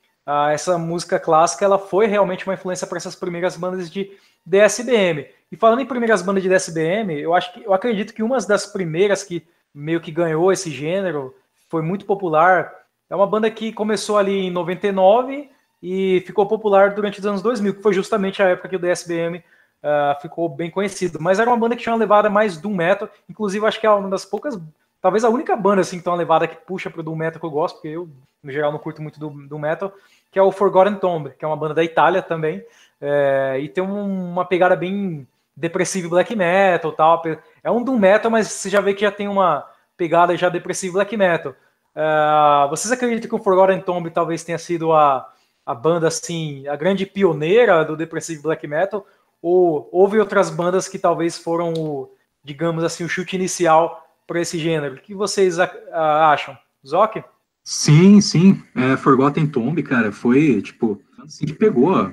essa música clássica ela foi realmente uma influência para essas primeiras bandas de DSBM. E falando em primeiras bandas de DSBM, eu acredito que uma das primeiras que meio que ganhou esse gênero, foi muito popular, é uma banda que começou ali em 99 e ficou popular durante os anos 2000, que foi justamente a época que o DSBM ficou bem conhecido. Mas era uma banda que tinha uma levada mais doom metal, inclusive acho que é uma das poucas, talvez a única banda assim, que tem uma levada que puxa pro doom metal que eu gosto, porque eu, no geral, não curto muito do metal, que é o Forgotten Tomb, que é uma banda da Itália também, e tem uma pegada bem depressivo black metal, tal. É um doom metal, mas você já vê que já tem uma pegada já depressivo black metal. Vocês acreditam que o Forgotten Tomb talvez tenha sido a banda assim, a grande pioneira do depressivo black metal? Ou houve outras bandas que talvez foram digamos assim, o chute inicial para esse gênero? O que vocês acham? Zoc? Sim. Forgotten Tomb, cara, foi tipo assim que pegou.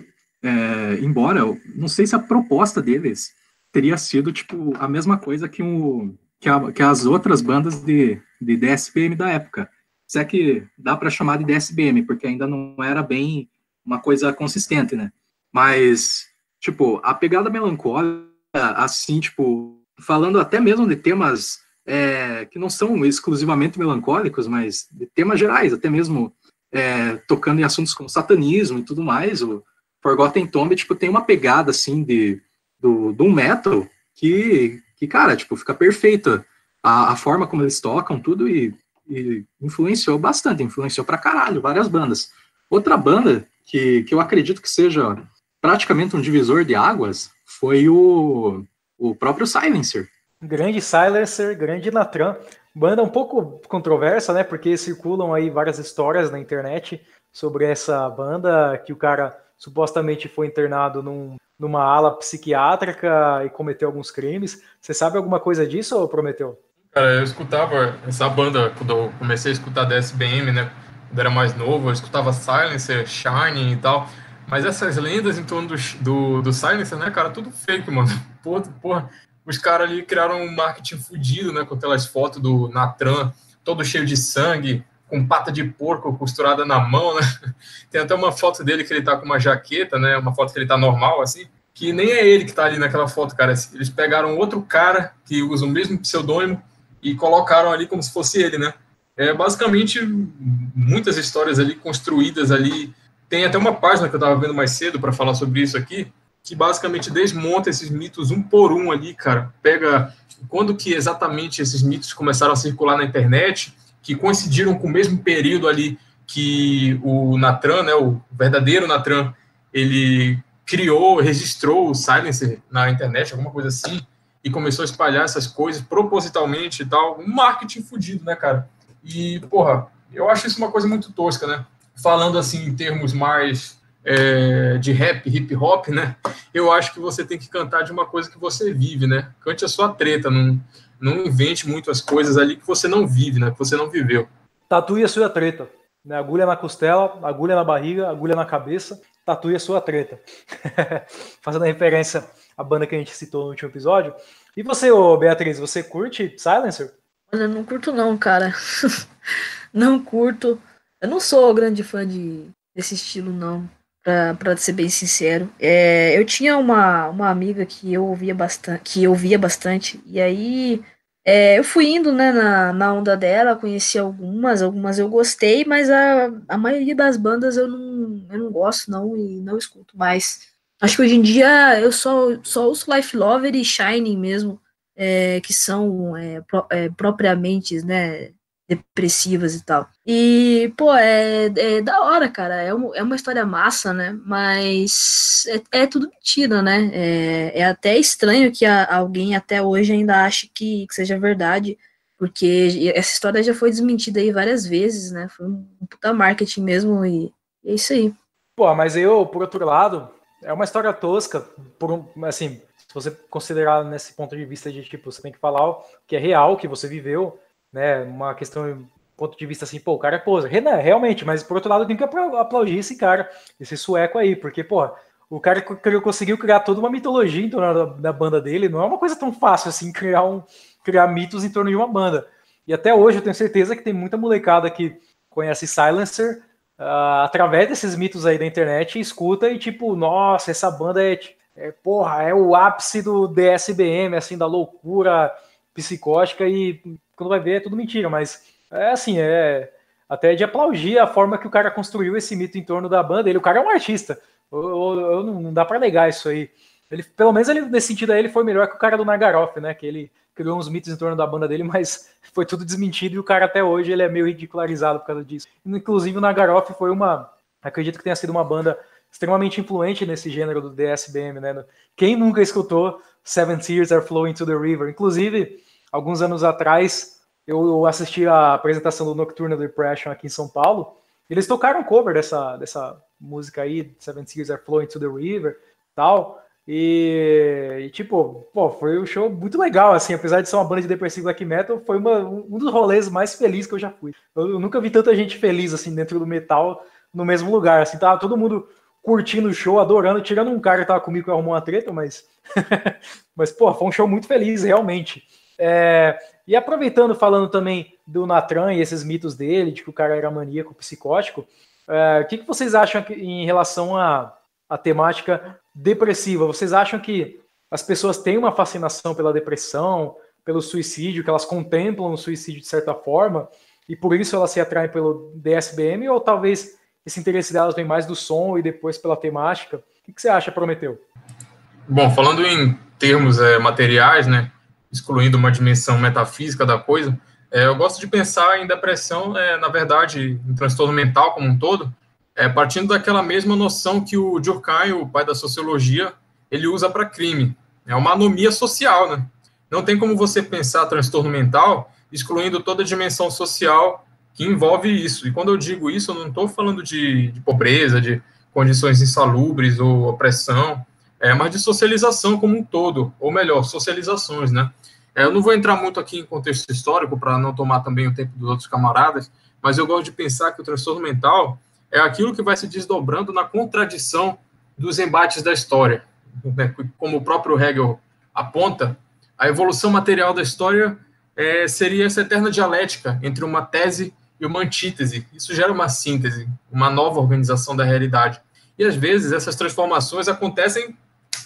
Embora, não sei se a proposta deles teria sido, tipo, a mesma coisa que que as outras bandas de DSPM da época. Se é que dá para chamar de DSBM, porque ainda não era bem uma coisa consistente, né? Mas, tipo, a pegada melancólica, assim, tipo, falando até mesmo de temas que não são exclusivamente melancólicos, mas de temas gerais, até mesmo tocando em assuntos como satanismo e tudo mais, o Forgotten Tomb, tipo, tem uma pegada, assim, do metal que, cara, tipo, fica perfeita. A forma como eles tocam, tudo, e influenciou bastante, influenciou pra caralho, várias bandas. Outra banda que eu acredito que seja praticamente um divisor de águas foi o próprio Silencer. Grande Silencer, grande Natran. Banda um pouco controversa, né? Porque circulam aí várias histórias na internet sobre essa banda, que o cara supostamente foi internado numa ala psiquiátrica e cometeu alguns crimes. Você sabe alguma coisa disso, ou Prometeu? Cara, eu escutava essa banda quando eu comecei a escutar DSBM, né? Quando era mais novo, eu escutava Silencer, Shining e tal. Mas essas lendas em torno do Silencer, né, cara, tudo fake, mano. Porra, os caras ali criaram um marketing fudido, né? Com aquelas fotos do Natran, todo cheio de sangue, com pata de porco costurada na mão, né? Tem até uma foto dele que ele tá com uma jaqueta, né? Uma foto que ele tá normal, assim. Que nem é ele que tá ali naquela foto, cara. Eles pegaram outro cara que usa o mesmo pseudônimo e colocaram ali como se fosse ele, né? Basicamente, muitas histórias ali construídas ali. Tem até uma página que eu estava vendo mais cedo para falar sobre isso aqui, que basicamente desmonta esses mitos um por um ali, cara. Pega quando que exatamente esses mitos começaram a circular na internet, que coincidiram com o mesmo período ali que o Natran, né, o verdadeiro Natran, ele registrou o Silencer na internet, alguma coisa assim, e começou a espalhar essas coisas propositalmente e tal. Um marketing fudido, né, cara? E, porra, eu acho isso uma coisa muito tosca, né? Falando assim em termos mais de rap, hip hop, né? Eu acho que você tem que cantar de uma coisa que você vive, né? Cante a sua treta, não invente muito as coisas ali que você não vive, né? Que você não viveu. Tatue a sua treta. Né? Agulha na costela, agulha na barriga, agulha na cabeça, tatue a sua treta. Fazendo referência à banda que a gente citou no último episódio. E você, Beatriz, você curte Silencer? Olha, não curto não, cara. Não curto. Eu não sou grande fã desse estilo, não. Pra ser bem sincero. Eu tinha uma amiga que eu ouvia bastante. E aí eu fui indo, né, na onda dela, conheci algumas eu gostei, mas a maioria das bandas eu não gosto, não, e não escuto mais. Acho que hoje em dia eu só ouço Life Lover e Shining mesmo, que são propriamente, né, depressivas e tal. E, pô, é da hora, cara. É uma história massa, né? Mas é tudo mentira, né? É até estranho que alguém até hoje ainda ache que seja verdade, porque essa história já foi desmentida aí várias vezes, né? Foi um puta marketing mesmo, e é isso aí. Pô, mas por outro lado, é uma história tosca, assim, se você considerar nesse ponto de vista de, tipo, você tem que falar o que é real, que você viveu, né, uma questão, ponto de vista assim, pô, o cara é poser, realmente, mas por outro lado eu tenho que aplaudir esse cara, esse sueco aí, porque, pô, o cara conseguiu criar toda uma mitologia em torno da banda dele, não é uma coisa tão fácil assim, criar mitos em torno de uma banda, e até hoje eu tenho certeza que tem muita molecada que conhece Silencer, através desses mitos aí da internet, escuta e tipo, nossa, essa banda porra, é o ápice do DSBM, assim, da loucura psicótica, e quando vai ver é tudo mentira, mas assim, até de aplaudir a forma que o cara construiu esse mito em torno da banda. O cara é um artista, não dá pra negar isso aí. Pelo menos nesse sentido aí, ele foi melhor que o cara do Nagaroff, né, que ele criou uns mitos em torno da banda dele, mas foi tudo desmentido, e o cara até hoje ele é meio ridicularizado por causa disso. Inclusive o Nagaroff foi acredito que tenha sido uma banda extremamente influente nesse gênero do DSBM, né? Quem nunca escutou Seven Tears Are Flowing to the River? Inclusive, alguns anos atrás, eu assisti a apresentação do Nocturnal Depression aqui em São Paulo. Eles tocaram cover dessa música aí, Seven Tears Are Flowing to the River, tal. E tipo, pô, foi um show muito legal, assim, apesar de ser uma banda de depressivo black metal, foi um dos rolês mais felizes que eu já fui. Eu nunca vi tanta gente feliz, assim, dentro do metal, no mesmo lugar, assim, tava todo mundo curtindo o show, adorando, tirando um cara que tava comigo que arrumou uma treta, mas pô, foi um show muito feliz, realmente. E aproveitando, falando também do Natran e esses mitos dele, de que o cara era maníaco, psicótico, o que vocês acham em relação à temática depressiva? Vocês acham que as pessoas têm uma fascinação pela depressão, pelo suicídio, que elas contemplam o suicídio de certa forma, e por isso elas se atraem pelo DSBM, ou talvez esse interesse delas vem mais do som e depois pela temática? O que você acha, Prometeu? Bom, falando em termos materiais, né, excluindo uma dimensão metafísica da coisa, eu gosto de pensar em depressão, na verdade, em transtorno mental como um todo, partindo daquela mesma noção que o Durkheim, o pai da sociologia, ele usa para crime. É uma anomia social, né? Não tem como você pensar transtorno mental excluindo toda a dimensão social que envolve isso. E quando eu digo isso, eu não estou falando de pobreza, de condições insalubres ou opressão, mas de socialização como um todo, ou melhor, socializações, né? Eu não vou entrar muito aqui em contexto histórico para não tomar também o tempo dos outros camaradas, mas eu gosto de pensar que o transtorno mental é aquilo que vai se desdobrando na contradição dos embates da história. Como o próprio Hegel aponta, a evolução material da história seria essa eterna dialética entre uma tese e uma antítese. Isso gera uma síntese, uma nova organização da realidade. E, às vezes, essas transformações acontecem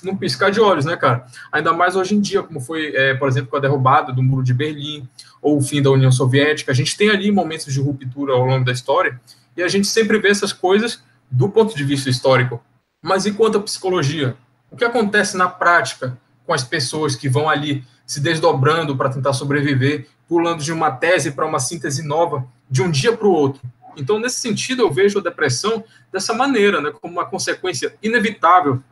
num piscar de olhos, né, cara? Ainda mais hoje em dia, como foi, por exemplo, com a derrubada do Muro de Berlim, ou o fim da União Soviética. A gente tem ali momentos de ruptura ao longo da história, e a gente sempre vê essas coisas do ponto de vista histórico. Mas e quanto à psicologia? O que acontece na prática com as pessoas que vão ali se desdobrando para tentar sobreviver, pulando de uma tese para uma síntese nova, de um dia para o outro? Então, nesse sentido, eu vejo a depressão dessa maneira, né, como uma consequência inevitável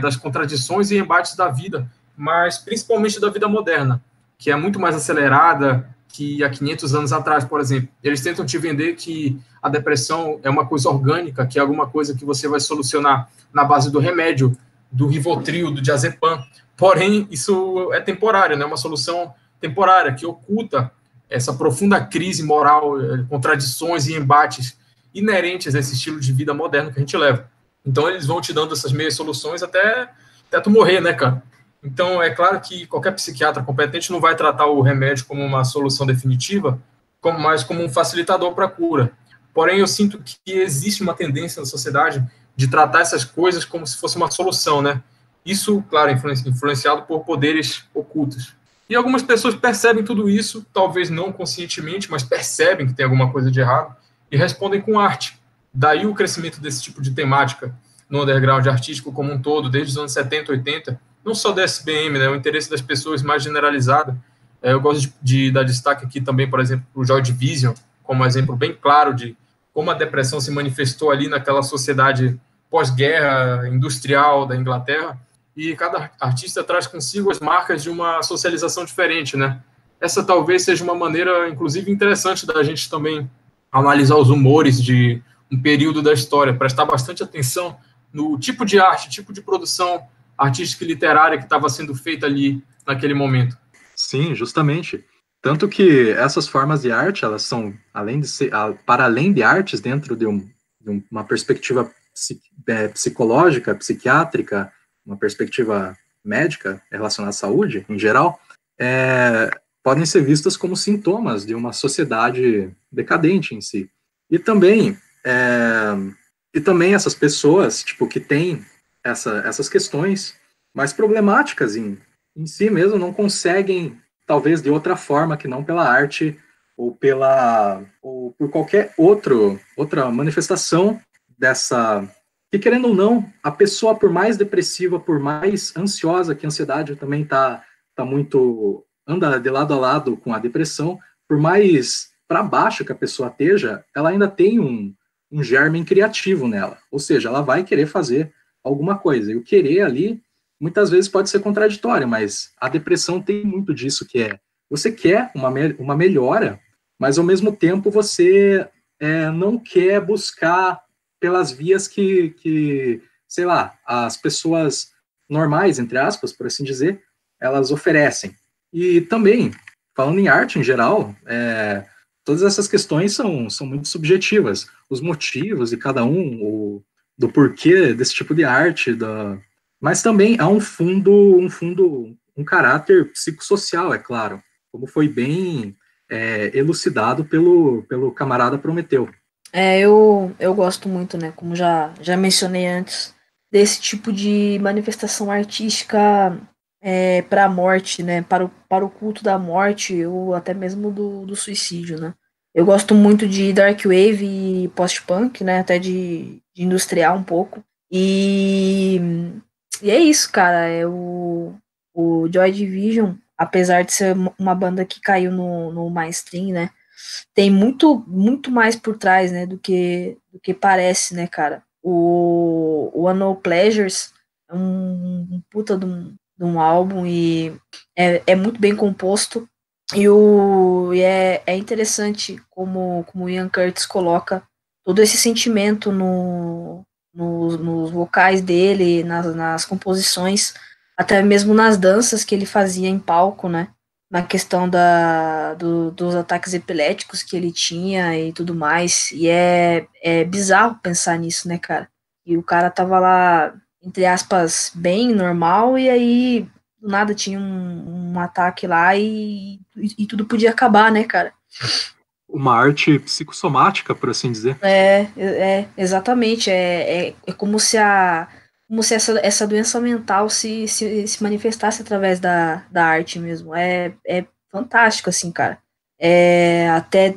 das contradições e embates da vida, mas principalmente da vida moderna, que é muito mais acelerada que há 500 anos atrás, por exemplo. Eles tentam te vender que a depressão é uma coisa orgânica, que é alguma coisa que você vai solucionar na base do remédio, do Rivotril, do diazepam. Porém, isso é temporário, né? Uma solução temporária que oculta essa profunda crise moral, contradições e embates inerentes a esse estilo de vida moderno que a gente leva. Então, eles vão te dando essas meias soluções até tu morrer, né, cara? Então, é claro que qualquer psiquiatra competente não vai tratar o remédio como uma solução definitiva, mas como um facilitador para a cura. Porém, eu sinto que existe uma tendência na sociedade de tratar essas coisas como se fosse uma solução, né? Isso, claro, influenciado por poderes ocultos. E algumas pessoas percebem tudo isso, talvez não conscientemente, mas percebem que tem alguma coisa de errado e respondem com arte. Daí o crescimento desse tipo de temática no underground artístico como um todo, desde os anos 70, 80, não só da SBM, né, o interesse das pessoas mais generalizado. Eu gosto de dar destaque aqui também, por exemplo, para o Joy Division, como um exemplo bem claro de como a depressão se manifestou ali naquela sociedade pós-guerra industrial da Inglaterra, e cada artista traz consigo as marcas de uma socialização diferente, né? Essa talvez seja uma maneira, inclusive, interessante da gente também analisar os humores de um período da história, prestar bastante atenção no tipo de arte, tipo de produção artística e literária que estava sendo feita ali naquele momento. Sim, justamente. Tanto que essas formas de arte, elas são, além de ser, para além de artes, dentro de uma perspectiva psicológica, psiquiátrica, uma perspectiva médica relacionada à saúde, em geral, podem ser vistas como sintomas de uma sociedade decadente em si. E também essas pessoas, tipo, que têm essas questões mais problemáticas em si mesmo, não conseguem, talvez de outra forma que não pela arte ou por qualquer outra manifestação dessa, que querendo ou não, a pessoa, por mais depressiva, por mais ansiosa, que a ansiedade também tá muito, anda de lado a lado com a depressão, por mais para baixo que a pessoa esteja, ela ainda tem um germe criativo nela, ou seja, ela vai querer fazer alguma coisa, e o querer ali, muitas vezes pode ser contraditório, mas a depressão tem muito disso, que você quer uma melhora, mas ao mesmo tempo você não quer buscar pelas vias que, sei lá, as pessoas normais, entre aspas, por assim dizer, elas oferecem. E também, falando em arte em geral, todas essas questões são muito subjetivas. Os motivos de cada um, do porquê desse tipo de arte, mas também há um caráter psicossocial, é claro. como foi bem elucidado pelo camarada Prometeu. Eu gosto muito, né, como já mencionei antes, desse tipo de manifestação artística para a morte, né, para o culto da morte ou até mesmo do suicídio, né. Eu gosto muito de dark wave e post-punk, né, até de industrial um pouco. E é isso, cara. O Joy Division, apesar de ser uma banda que caiu no mainstream, né, tem muito mais por trás, né, do que parece, né, cara. O Unknown Pleasures é um puta de um álbum e é muito bem composto. E é interessante como o Ian Curtis coloca todo esse sentimento nos vocais dele, nas composições, até mesmo nas danças que ele fazia em palco, né? Na questão dos ataques epiléticos que ele tinha e tudo mais. E é bizarro pensar nisso, né, cara? E o cara tava lá, entre aspas, bem normal, e aí do nada tinha um ataque lá e tudo podia acabar, né, cara? Uma arte psicossomática, por assim dizer. Exatamente. É como se essa doença mental se manifestasse através da arte mesmo. É fantástico, assim, cara. Até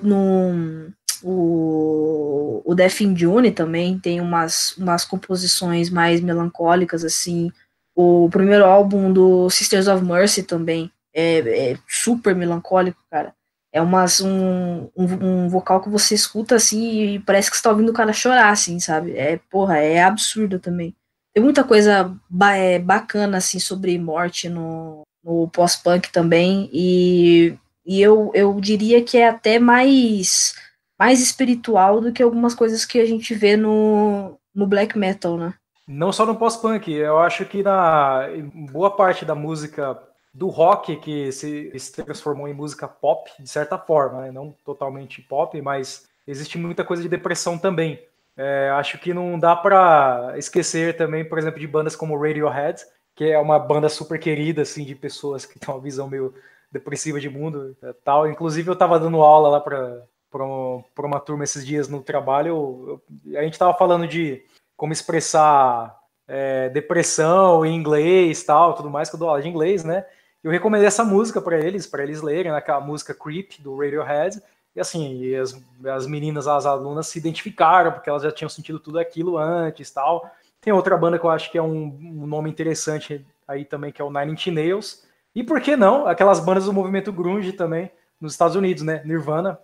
o Death in June também tem umas composições mais melancólicas, assim. O primeiro álbum do Sisters of Mercy também é super melancólico, cara. É um vocal que você escuta assim e parece que você tá ouvindo o cara chorar, assim, sabe? É absurdo também. Tem muita coisa bacana, assim, sobre morte no pós-punk também. E eu diria que é até mais espiritual do que algumas coisas que a gente vê no black metal, né? Não só no pós-punk, eu acho que em boa parte da música do rock que se transformou em música pop, de certa forma, né? Não totalmente pop, mas existe muita coisa de depressão também. Acho que não dá para esquecer também, por exemplo, de bandas como Radiohead, que é uma banda super querida, assim, de pessoas que têm uma visão meio depressiva de mundo e tal. Inclusive, eu estava dando aula lá para uma turma esses dias no trabalho. A gente estava falando de como expressar depressão em inglês, tal, tudo mais, que eu dou aula de inglês, né? Eu recomendei essa música para eles lerem, né, aquela música Creep, do Radiohead, e assim, as meninas, as alunas se identificaram, porque elas já tinham sentido tudo aquilo antes, tal. Tem outra banda que eu acho que é um nome interessante aí também, que é o Nine Inch Nails, e por que não, aquelas bandas do movimento grunge também, nos Estados Unidos, né, Nirvana,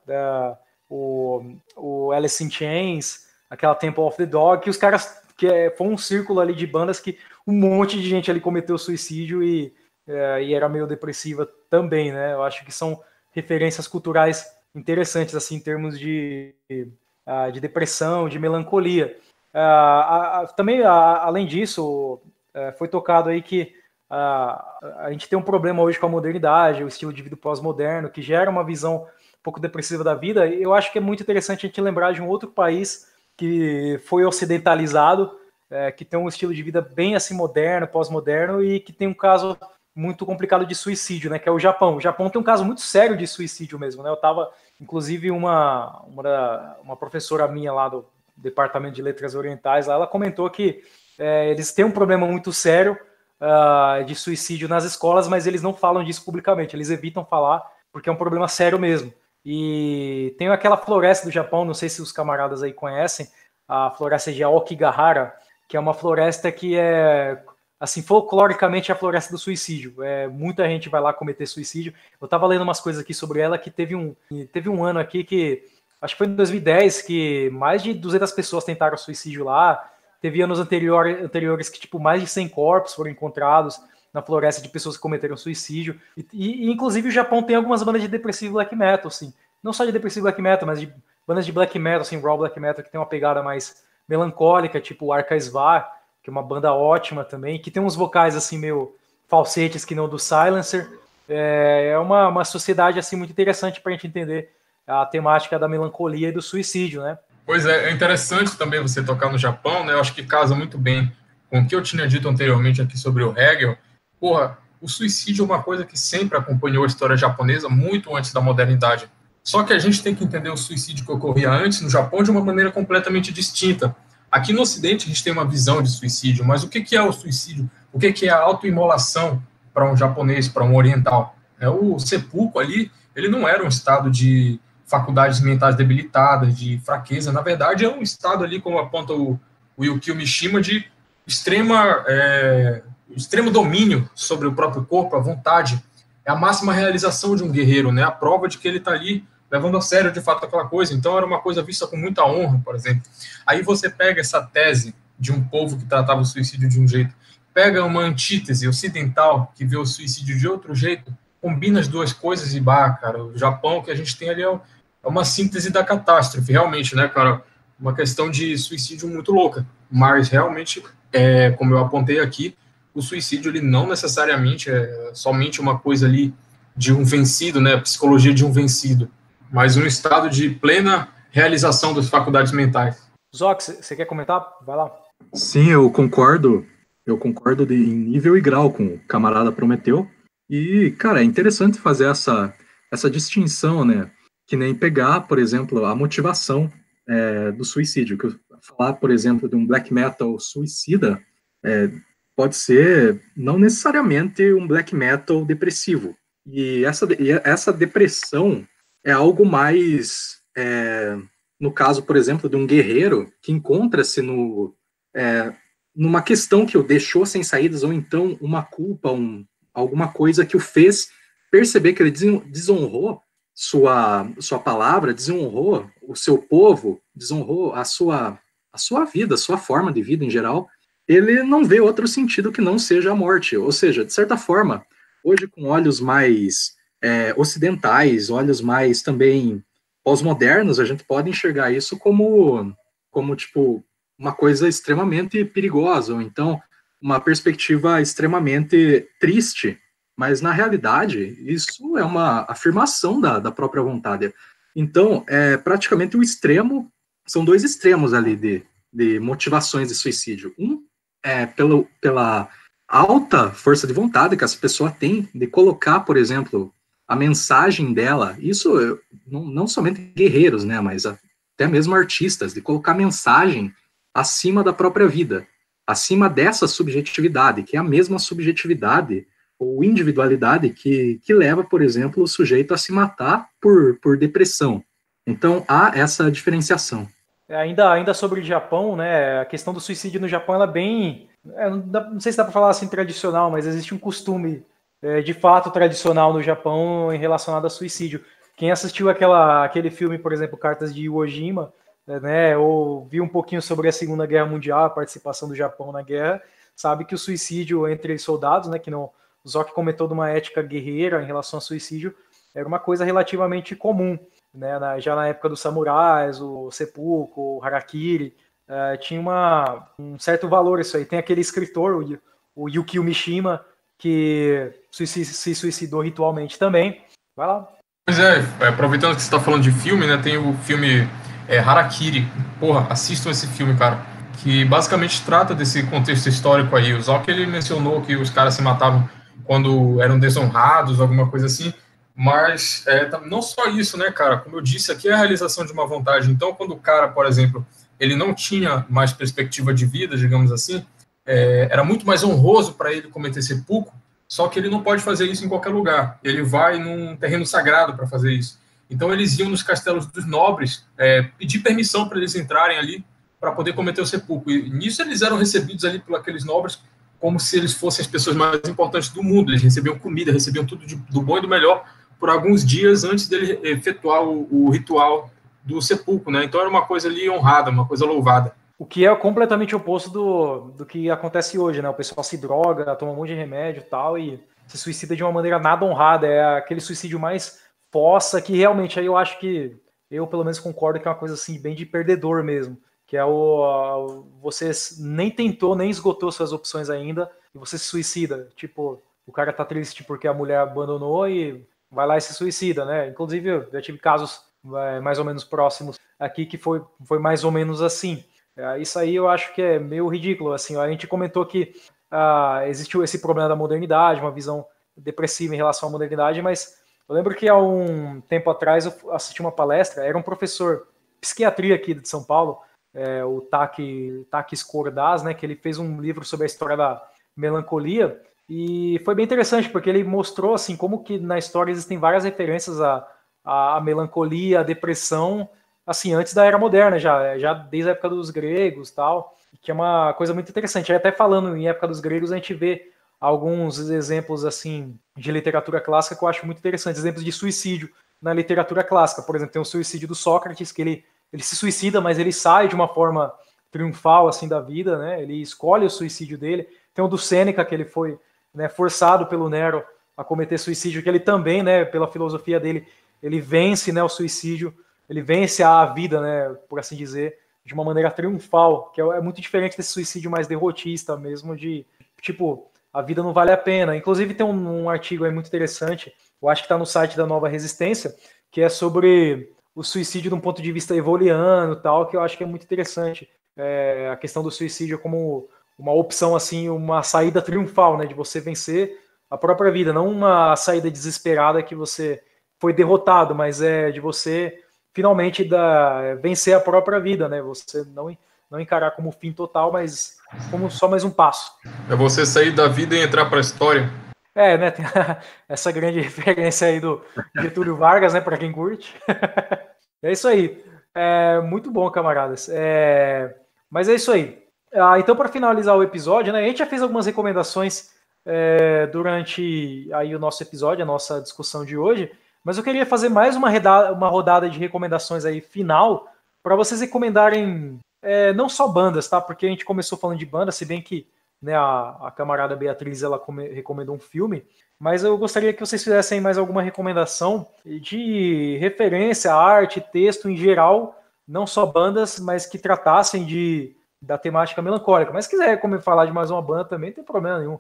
o Alice in Chains, aquela Temple of the Dog, que os caras, foi um círculo ali de bandas que um monte de gente ali cometeu suicídio e era meio depressiva também, né? Eu acho que são referências culturais interessantes, assim, em termos de depressão, de melancolia. Também, além disso, foi tocado aí que a gente tem um problema hoje com a modernidade, o estilo de vida pós-moderno, que gera uma visão um pouco depressiva da vida. Eu acho que é muito interessante a gente lembrar de um outro país que foi ocidentalizado, que tem um estilo de vida bem assim moderno, pós-moderno, e que tem um caso muito complicado de suicídio, né, que é o Japão. O Japão tem um caso muito sério de suicídio mesmo, né? Eu tava, inclusive, uma professora minha lá do Departamento de Letras Orientais, lá, ela comentou que eles têm um problema muito sério de suicídio nas escolas, mas eles não falam disso publicamente, eles evitam falar, porque é um problema sério mesmo. E tem aquela floresta do Japão, não sei se os camaradas aí conhecem, a floresta de Aokigahara, que é uma floresta que assim, folcloricamente, a floresta do suicídio. Muita gente vai lá cometer suicídio. Eu estava lendo umas coisas aqui sobre ela, que teve um ano aqui que, acho que foi em 2010, que mais de 200 pessoas tentaram suicídio lá. Teve anos anteriores que, tipo, mais de 100 corpos foram encontrados na floresta de pessoas que cometeram suicídio. E inclusive, o Japão tem algumas bandas de depressivo black metal, assim. Não só de depressivo black metal, mas de bandas de black metal, assim, raw black metal, que tem uma pegada mais melancólica, tipo o Arca Svar, que é uma banda ótima também, que tem uns vocais assim meio falsetes que não do Silencer. É uma sociedade assim muito interessante para a gente entender a temática da melancolia e do suicídio, né? Pois é interessante também você tocar no Japão, né? Eu acho que casa muito bem com o que eu tinha dito anteriormente aqui sobre o Hegel. Porra, o suicídio é uma coisa que sempre acompanhou a história japonesa, muito antes da modernidade. Só que a gente tem que entender o suicídio que ocorria antes no Japão de uma maneira completamente distinta. Aqui no Ocidente a gente tem uma visão de suicídio, mas o que é o suicídio? O que é a autoimolação para um japonês, para um oriental? O seppuku ali, ele não era um estado de faculdades mentais debilitadas, de fraqueza. Na verdade, é um estado ali, como aponta o Yukio Mishima, de extremo domínio sobre o próprio corpo, a vontade. É a máxima realização de um guerreiro, né? A prova de que ele está ali levando a sério, de fato, aquela coisa. Então, era uma coisa vista com muita honra, por exemplo. Aí você pega essa tese de um povo que tratava o suicídio de um jeito, pega uma antítese ocidental que vê o suicídio de outro jeito, combina as duas coisas e, cara, o Japão que a gente tem ali é uma síntese da catástrofe, realmente, né, cara? Uma questão de suicídio muito louca. Mas, realmente, como eu apontei aqui, o suicídio, ele não necessariamente é somente uma coisa ali de um vencido, né, psicologia de um vencido, mas um estado de plena realização das faculdades mentais. Zox, você quer comentar? Vai lá. Sim, eu concordo em nível e grau com o camarada Prometeu. E, cara, é interessante fazer essa distinção, né? Que nem pegar, por exemplo, a motivação do suicídio. Que falar, por exemplo, de um black metal suicida pode ser não necessariamente um black metal depressivo. E essa depressão é algo mais, no caso, por exemplo, de um guerreiro que encontra-se numa questão que o deixou sem saídas, ou então uma culpa, alguma coisa que o fez perceber que ele desonrou sua palavra, desonrou o seu povo, desonrou a sua vida, a sua forma de vida em geral. Ele não vê outro sentido que não seja a morte. Ou seja, de certa forma, hoje com olhos mais ocidentais, olhos mais também pós-modernos, a gente pode enxergar isso como tipo, uma coisa extremamente perigosa, ou então uma perspectiva extremamente triste, mas na realidade isso é uma afirmação da própria vontade. Então, praticamente são dois extremos ali de motivações de suicídio. Um é pela alta força de vontade que essa pessoa tem de colocar, por exemplo, a mensagem dela, isso não somente guerreiros, né, mas até mesmo artistas, de colocar mensagem acima da própria vida, acima dessa subjetividade, que é a mesma subjetividade ou individualidade que leva, por exemplo, o sujeito a se matar por depressão. Então, há essa diferenciação. Ainda sobre o Japão, né, a questão do suicídio no Japão, ela é bem... não sei se dá para falar assim tradicional, mas existe um costume de fato tradicional no Japão relacionado a suicídio. Quem assistiu aquele filme, por exemplo, Cartas de Iwo Jima, né, ou viu um pouquinho sobre a Segunda Guerra Mundial, a participação do Japão na guerra, sabe que o suicídio entre soldados, né, que não, o Zoc comentou de uma ética guerreira em relação ao suicídio, era uma coisa relativamente comum, né, já na época dos samurais, o seppuku, o harakiri, tinha um certo valor isso aí. Tem aquele escritor, o Yukio Mishima, que se suicidou ritualmente também. Vai lá. Pois aproveitando que você está falando de filme, né, tem o filme Harakiri. Porra, assistam esse filme, cara, que basicamente trata desse contexto histórico aí. O Zoc, ele mencionou que os caras se matavam quando eram desonrados, alguma coisa assim, mas não só isso, né, cara, como eu disse, aqui é a realização de uma vontade. Então, quando o cara, por exemplo, ele não tinha mais perspectiva de vida, digamos assim, era muito mais honroso para ele cometer seppuku, só que ele não pode fazer isso em qualquer lugar. Ele vai num terreno sagrado para fazer isso. Então, eles iam nos castelos dos nobres, pedir permissão para eles entrarem ali para poder cometer o seppuku. E nisso eles eram recebidos ali por aqueles nobres como se eles fossem as pessoas mais importantes do mundo. Eles recebiam comida, recebiam tudo do bom e do melhor por alguns dias antes dele efetuar o ritual do seppuku, né? Então, era uma coisa ali honrada, uma coisa louvada. O que é completamente oposto do que acontece hoje, né? O pessoal se droga, toma um monte de remédio e tal, e se suicida de uma maneira nada honrada. É aquele suicídio mais fossa, que realmente aí eu acho que, eu pelo menos concordo que é uma coisa assim, bem de perdedor mesmo. Que é você nem tentou, nem esgotou suas opções ainda, e você se suicida. Tipo, o cara tá triste porque a mulher abandonou e vai lá e se suicida, né? Inclusive, eu já tive casos mais ou menos próximos aqui que foi mais ou menos assim. Isso aí eu acho que é meio ridículo, assim, a gente comentou que existiu esse problema da modernidade, uma visão depressiva em relação à modernidade, mas eu lembro que há um tempo atrás eu assisti uma palestra, era um professor de psiquiatria aqui de São Paulo, o Takis Cordaz, né, que ele fez um livro sobre a história da melancolia, e foi bem interessante, porque ele mostrou assim, como que na história existem várias referências à melancolia, à depressão, assim, antes da Era Moderna, já desde a época dos gregos, tal, que é uma coisa muito interessante. Até falando em época dos gregos, a gente vê alguns exemplos assim de literatura clássica que eu acho muito interessantes, exemplos de suicídio na literatura clássica. Por exemplo, tem o suicídio do Sócrates, que ele se suicida, mas ele sai de uma forma triunfal assim da vida, né? Ele escolhe o suicídio dele. Tem o do Sêneca, que ele foi, né, forçado pelo Nero a cometer suicídio, que ele também, né, pela filosofia dele, ele vence, né, o suicídio, ele vence a vida, né, por assim dizer, de uma maneira triunfal, que é muito diferente desse suicídio mais derrotista mesmo, de tipo, a vida não vale a pena. Inclusive tem um artigo aí muito interessante, eu acho que está no site da Nova Resistência, que é sobre o suicídio de um ponto de vista evoliano, tal, que eu acho que é muito interessante. A questão do suicídio como uma opção, assim, uma saída triunfal, né, de você vencer a própria vida, não uma saída desesperada que você foi derrotado, mas é de você finalmente vencer a própria vida, né, você não encarar como fim total, mas como só mais um passo. É você sair da vida e entrar para a história. Né, tem essa grande referência aí do Getúlio Vargas, né, para quem curte. É isso aí. Muito bom, camaradas. Mas é isso aí. Então, para finalizar o episódio, né, a gente já fez algumas recomendações durante aí o nosso episódio, a nossa discussão de hoje, mas eu queria fazer mais uma rodada de recomendações aí final, para vocês recomendarem não só bandas, tá? Porque a gente começou falando de banda, se bem que, né, a camarada Beatriz ela recomendou um filme, mas eu gostaria que vocês fizessem mais alguma recomendação de referência, arte, texto em geral, não só bandas, mas que tratassem da temática melancólica. Mas se quiser falar de mais uma banda também, não tem problema nenhum.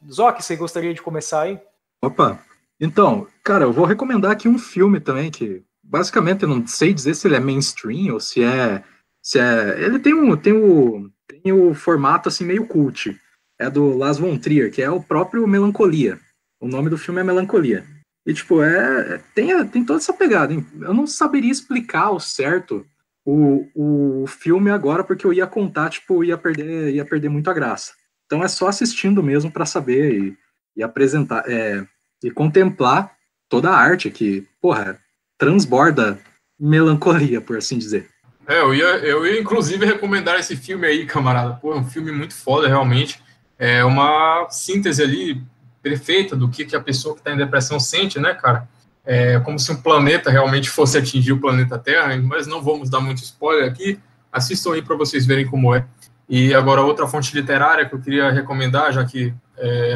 Zoc, você gostaria de começar aí? Opa! Então, cara, eu vou recomendar aqui um filme também que, basicamente, eu não sei dizer se ele é mainstream ou se é... Ele tem o formato, assim, meio cult. É do Lars von Trier, que é o próprio Melancolia. O nome do filme é Melancolia. E, tipo, tem toda essa pegada, hein? Eu não saberia explicar ao certo o filme agora, porque eu ia contar, tipo, ia perder muito a graça. Então é só assistindo mesmo para saber e apresentar, e contemplar toda a arte que, porra, transborda melancolia, por assim dizer. Eu ia inclusive recomendar esse filme aí, camarada. Pô, é um filme muito foda, realmente. É uma síntese ali perfeita do que a pessoa que está em depressão sente, né, cara? É como se um planeta realmente fosse atingir o planeta Terra, mas não vamos dar muito spoiler aqui. Assistam aí para vocês verem como é. E agora outra fonte literária que eu queria recomendar, já que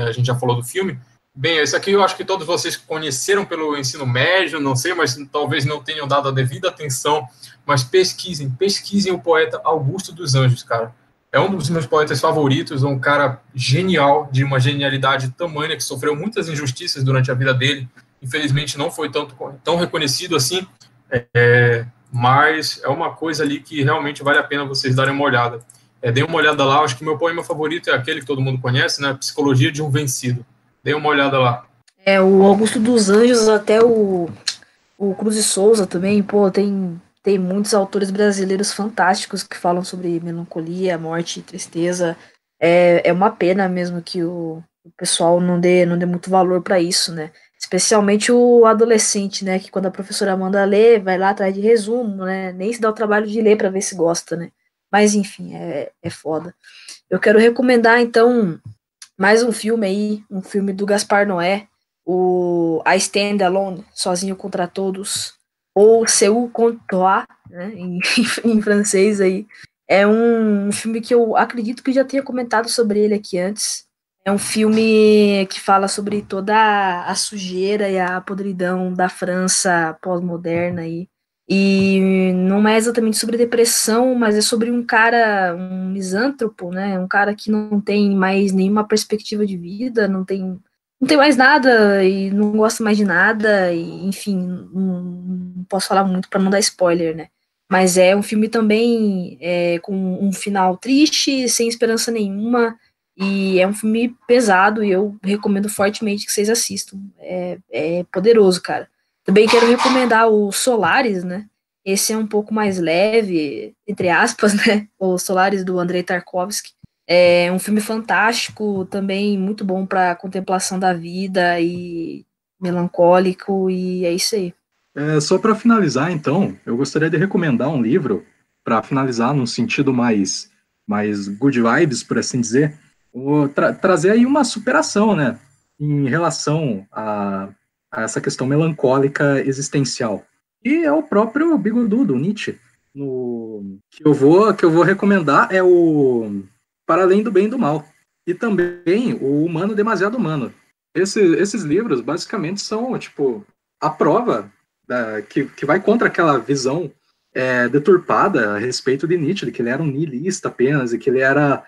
a gente já falou do filme. Bem, esse aqui eu acho que todos vocês conheceram pelo ensino médio, não sei, mas talvez não tenham dado a devida atenção, mas pesquisem o poeta Augusto dos Anjos, cara. É um dos meus poetas favoritos, um cara genial, de uma genialidade tamanha, que sofreu muitas injustiças durante a vida dele, infelizmente não foi tão reconhecido assim, mas é uma coisa ali que realmente vale a pena vocês darem uma olhada. Deem uma olhada lá, acho que meu poema favorito é aquele que todo mundo conhece, né? Psicologia de um Vencido. Dê uma olhada lá. O Augusto dos Anjos, até o Cruz de Souza também, pô, tem muitos autores brasileiros fantásticos que falam sobre melancolia, morte, tristeza. É uma pena mesmo que o pessoal não dê muito valor para isso, né? Especialmente o adolescente, né? Que quando a professora manda ler, vai lá atrás de resumo, né? Nem se dá o trabalho de ler para ver se gosta, né? Mas enfim, é foda. Eu quero recomendar, então, mais um filme aí, um filme do Gaspar Noé, o I Stand Alone, Sozinho Contra Todos, ou Seul contre Toi, né, em francês aí. É um filme que eu acredito que já tenha comentado sobre ele aqui antes. É um filme que fala sobre toda a sujeira e a podridão da França pós-moderna aí. E não é exatamente sobre depressão, mas é sobre um cara, um misântropo, né? Um cara que não tem mais nenhuma perspectiva de vida, não tem mais nada e não gosta mais de nada, e, enfim, não posso falar muito para não dar spoiler, né? Mas é um filme também com um final triste, sem esperança nenhuma, E é um filme pesado e eu recomendo fortemente que vocês assistam. É poderoso, cara. Também quero recomendar o Solaris, né? Esse é um pouco mais leve, entre aspas, né? O Solaris do Andrei Tarkovsky. É um filme fantástico, também muito bom para contemplação da vida e melancólico, e é isso aí. Só para finalizar, então, eu gostaria de recomendar um livro, para finalizar num sentido mais good vibes, por assim dizer, trazer aí uma superação, né, em relação a essa questão melancólica existencial. E é o próprio Bigodudo, Nietzsche. Que eu vou recomendar é o Para Além do Bem e do Mal. E também o Humano Demasiado Humano. Esses livros, basicamente, são, tipo, a prova que vai contra aquela visão deturpada a respeito de Nietzsche, de que ele era um niilista apenas, e que ele era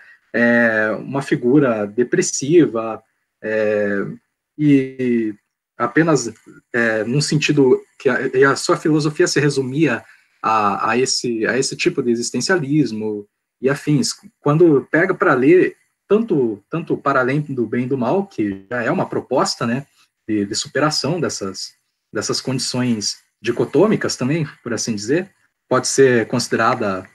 uma figura depressiva, e apenas num sentido que a sua filosofia se resumia a esse tipo de existencialismo e afins. Quando pega para ler tanto Para Além do Bem e do Mal, que já é uma proposta, né, de superação dessas condições dicotômicas também, por assim dizer, pode ser considerada,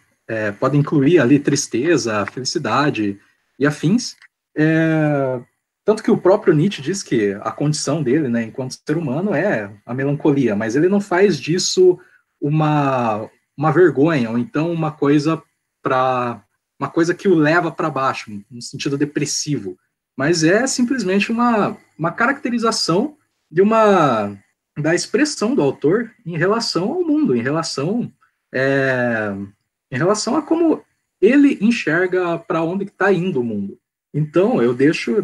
pode incluir ali tristeza, felicidade e afins. Tanto que o próprio Nietzsche diz que a condição dele, né, enquanto ser humano, é a melancolia, mas ele não faz disso uma vergonha, ou então uma coisa que o leva para baixo, no sentido depressivo, mas é simplesmente uma caracterização da expressão do autor em relação ao mundo, em relação a como ele enxerga para onde está indo o mundo. Então, eu deixo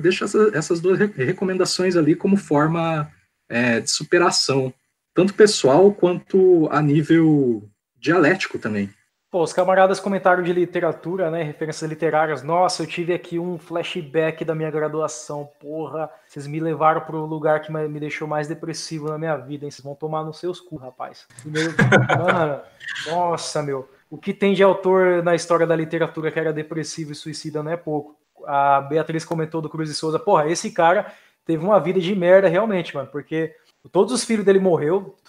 essas duas recomendações ali como forma de superação, tanto pessoal quanto a nível dialético também. Pô, os camaradas comentaram de literatura, né, referências literárias. Nossa, eu tive aqui um flashback da minha graduação. Porra, vocês me levaram para o lugar que me deixou mais depressivo na minha vida, hein? Vocês vão tomar nos seus cu, rapaz. Mano, nossa, meu. O que tem de autor na história da literatura que era depressivo e suicida não é pouco. A Beatriz comentou do Cruz de Souza. Porra, esse cara teve uma vida de merda realmente, mano, porque todos os filhos dele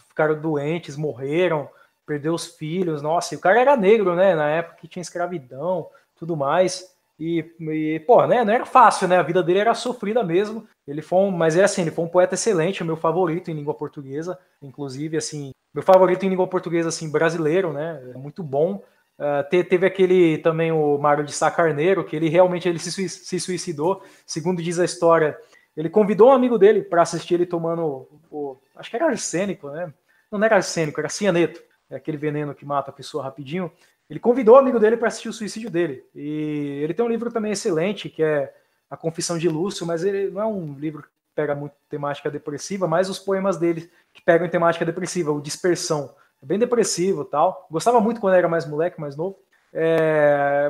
ficaram doentes, morreram, perdeu os filhos, nossa, e o cara era negro, né, na época que tinha escravidão, tudo mais, pô, né, não era fácil, né, a vida dele era sofrida mesmo, mas ele foi um poeta excelente, o meu favorito em língua portuguesa, inclusive, assim, meu favorito em língua portuguesa, assim, brasileiro, né, é muito bom. Teve aquele também, o Mário de Sá Carneiro, que ele realmente se suicidou, segundo diz a história, ele convidou um amigo dele para assistir ele tomando, acho que era arsênico, né, não era arsênico, era cianeto, aquele veneno que mata a pessoa rapidinho. Ele convidou o amigo dele para assistir o suicídio dele. E ele tem um livro também excelente, que é A Confissão de Lúcio, mas ele não é um livro que pega muito temática depressiva, mas os poemas dele que pegam temática depressiva, o Dispersão. É bem depressivo e tal. Gostava muito quando era mais moleque, mais novo.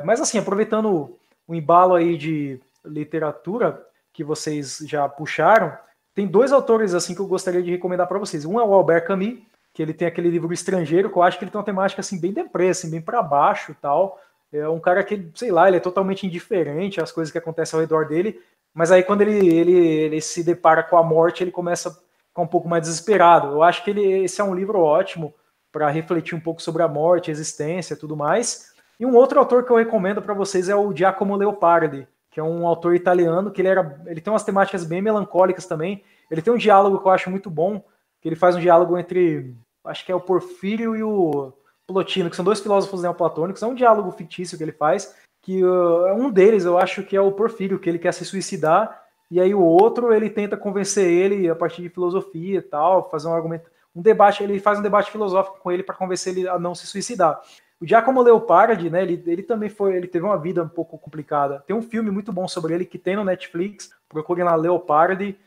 Mas assim, aproveitando o embalo aí de literatura que vocês já puxaram, tem dois autores assim que eu gostaria de recomendar para vocês. Um é o Albert Camus, que ele tem aquele livro Estrangeiro, que eu acho que ele tem uma temática assim bem deprê, assim, bem para baixo e tal. É um cara que, sei lá, ele é totalmente indiferente às coisas que acontecem ao redor dele, mas aí quando ele se depara com a morte, ele começa a ficar um pouco mais desesperado. Eu acho que esse é um livro ótimo para refletir um pouco sobre a morte, a existência e tudo mais. E um outro autor que eu recomendo para vocês é o Giacomo Leopardi, que é um autor italiano, que ele tem umas temáticas bem melancólicas também. Ele tem um diálogo que eu acho muito bom, que ele faz um diálogo entre, acho que é o Porfírio e o Plotino, que são dois filósofos neoplatônicos. É um diálogo fictício que ele faz, que um deles, eu acho que é o Porfírio, que ele quer se suicidar, e aí o outro, ele tenta convencer ele a partir de filosofia e tal, fazer um debate, ele faz um debate filosófico com ele para convencer ele a não se suicidar. O Giacomo Leopardi, né, ele também ele teve uma vida um pouco complicada. Tem um filme muito bom sobre ele que tem no Netflix, procurem lá Leopardi,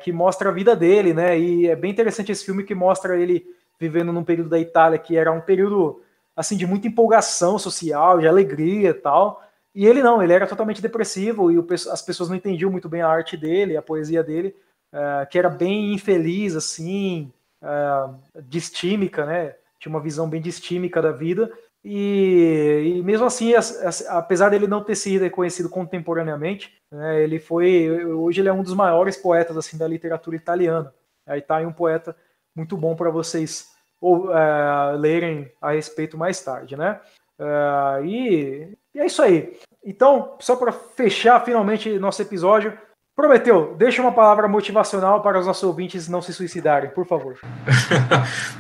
que mostra a vida dele, né? E é bem interessante esse filme que mostra ele vivendo num período da Itália que era um período assim de muita empolgação social, de alegria e tal. E ele não, ele era totalmente depressivo e as pessoas não entendiam muito bem a arte dele, a poesia dele, que era bem infeliz, assim, distímica, né? Tinha uma visão bem distímica da vida. E mesmo assim, apesar dele não ter sido reconhecido contemporaneamente, né, hoje ele é um dos maiores poetas assim da literatura italiana. Aí tá aí um poeta muito bom para vocês lerem a respeito mais tarde, né? E é isso aí. Então, só para fechar finalmente nosso episódio, Prometeu, deixa uma palavra motivacional para os nossos ouvintes não se suicidarem, por favor.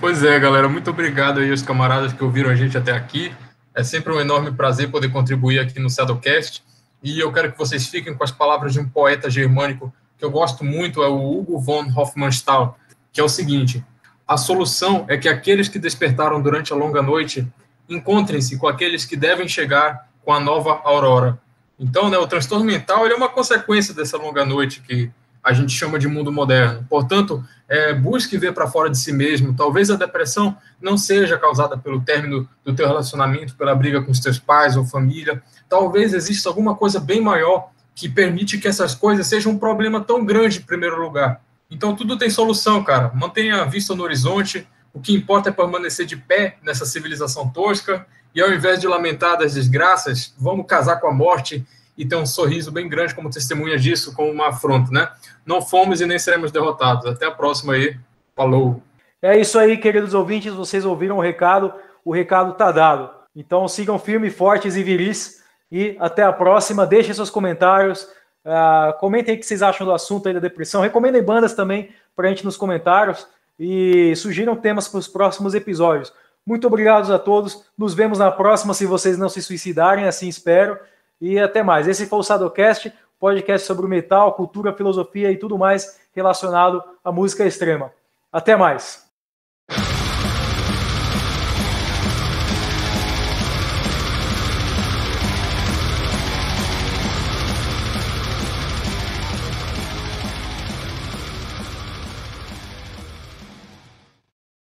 Pois é, galera, muito obrigado aí aos camaradas que ouviram a gente até aqui. É sempre um enorme prazer poder contribuir aqui no Shadowcast. E eu quero que vocês fiquem com as palavras de um poeta germânico que eu gosto muito, é o Hugo von Hofmannsthal, que é o seguinte: a solução é que aqueles que despertaram durante a longa noite encontrem-se com aqueles que devem chegar com a nova aurora. Então, né, o transtorno mental ele é uma consequência dessa longa noite que a gente chama de mundo moderno. Portanto, busque ver para fora de si mesmo. Talvez a depressão não seja causada pelo término do teu relacionamento, pela briga com os teus pais ou família. Talvez exista alguma coisa bem maior que permite que essas coisas sejam um problema tão grande em primeiro lugar. Então, tudo tem solução, cara. Mantenha a vista no horizonte. O que importa é permanecer de pé nessa civilização tosca. E ao invés de lamentar das desgraças, vamos casar com a morte e ter um sorriso bem grande como testemunha disso, como uma afronta, né? Não fomos e nem seremos derrotados. Até a próxima aí. Falou. É isso aí, queridos ouvintes. Vocês ouviram o recado tá dado. Então sigam firmes, fortes e viris. E até a próxima. Deixem seus comentários. Comentem aí o que vocês acham do assunto aí da depressão. Recomendem bandas também para a gente nos comentários. E sugiram temas para os próximos episódios. Muito obrigado a todos. Nos vemos na próxima, se vocês não se suicidarem, assim espero. E até mais. Esse foi o Shadowcast, podcast sobre o metal, cultura, filosofia e tudo mais relacionado à música extrema. Até mais.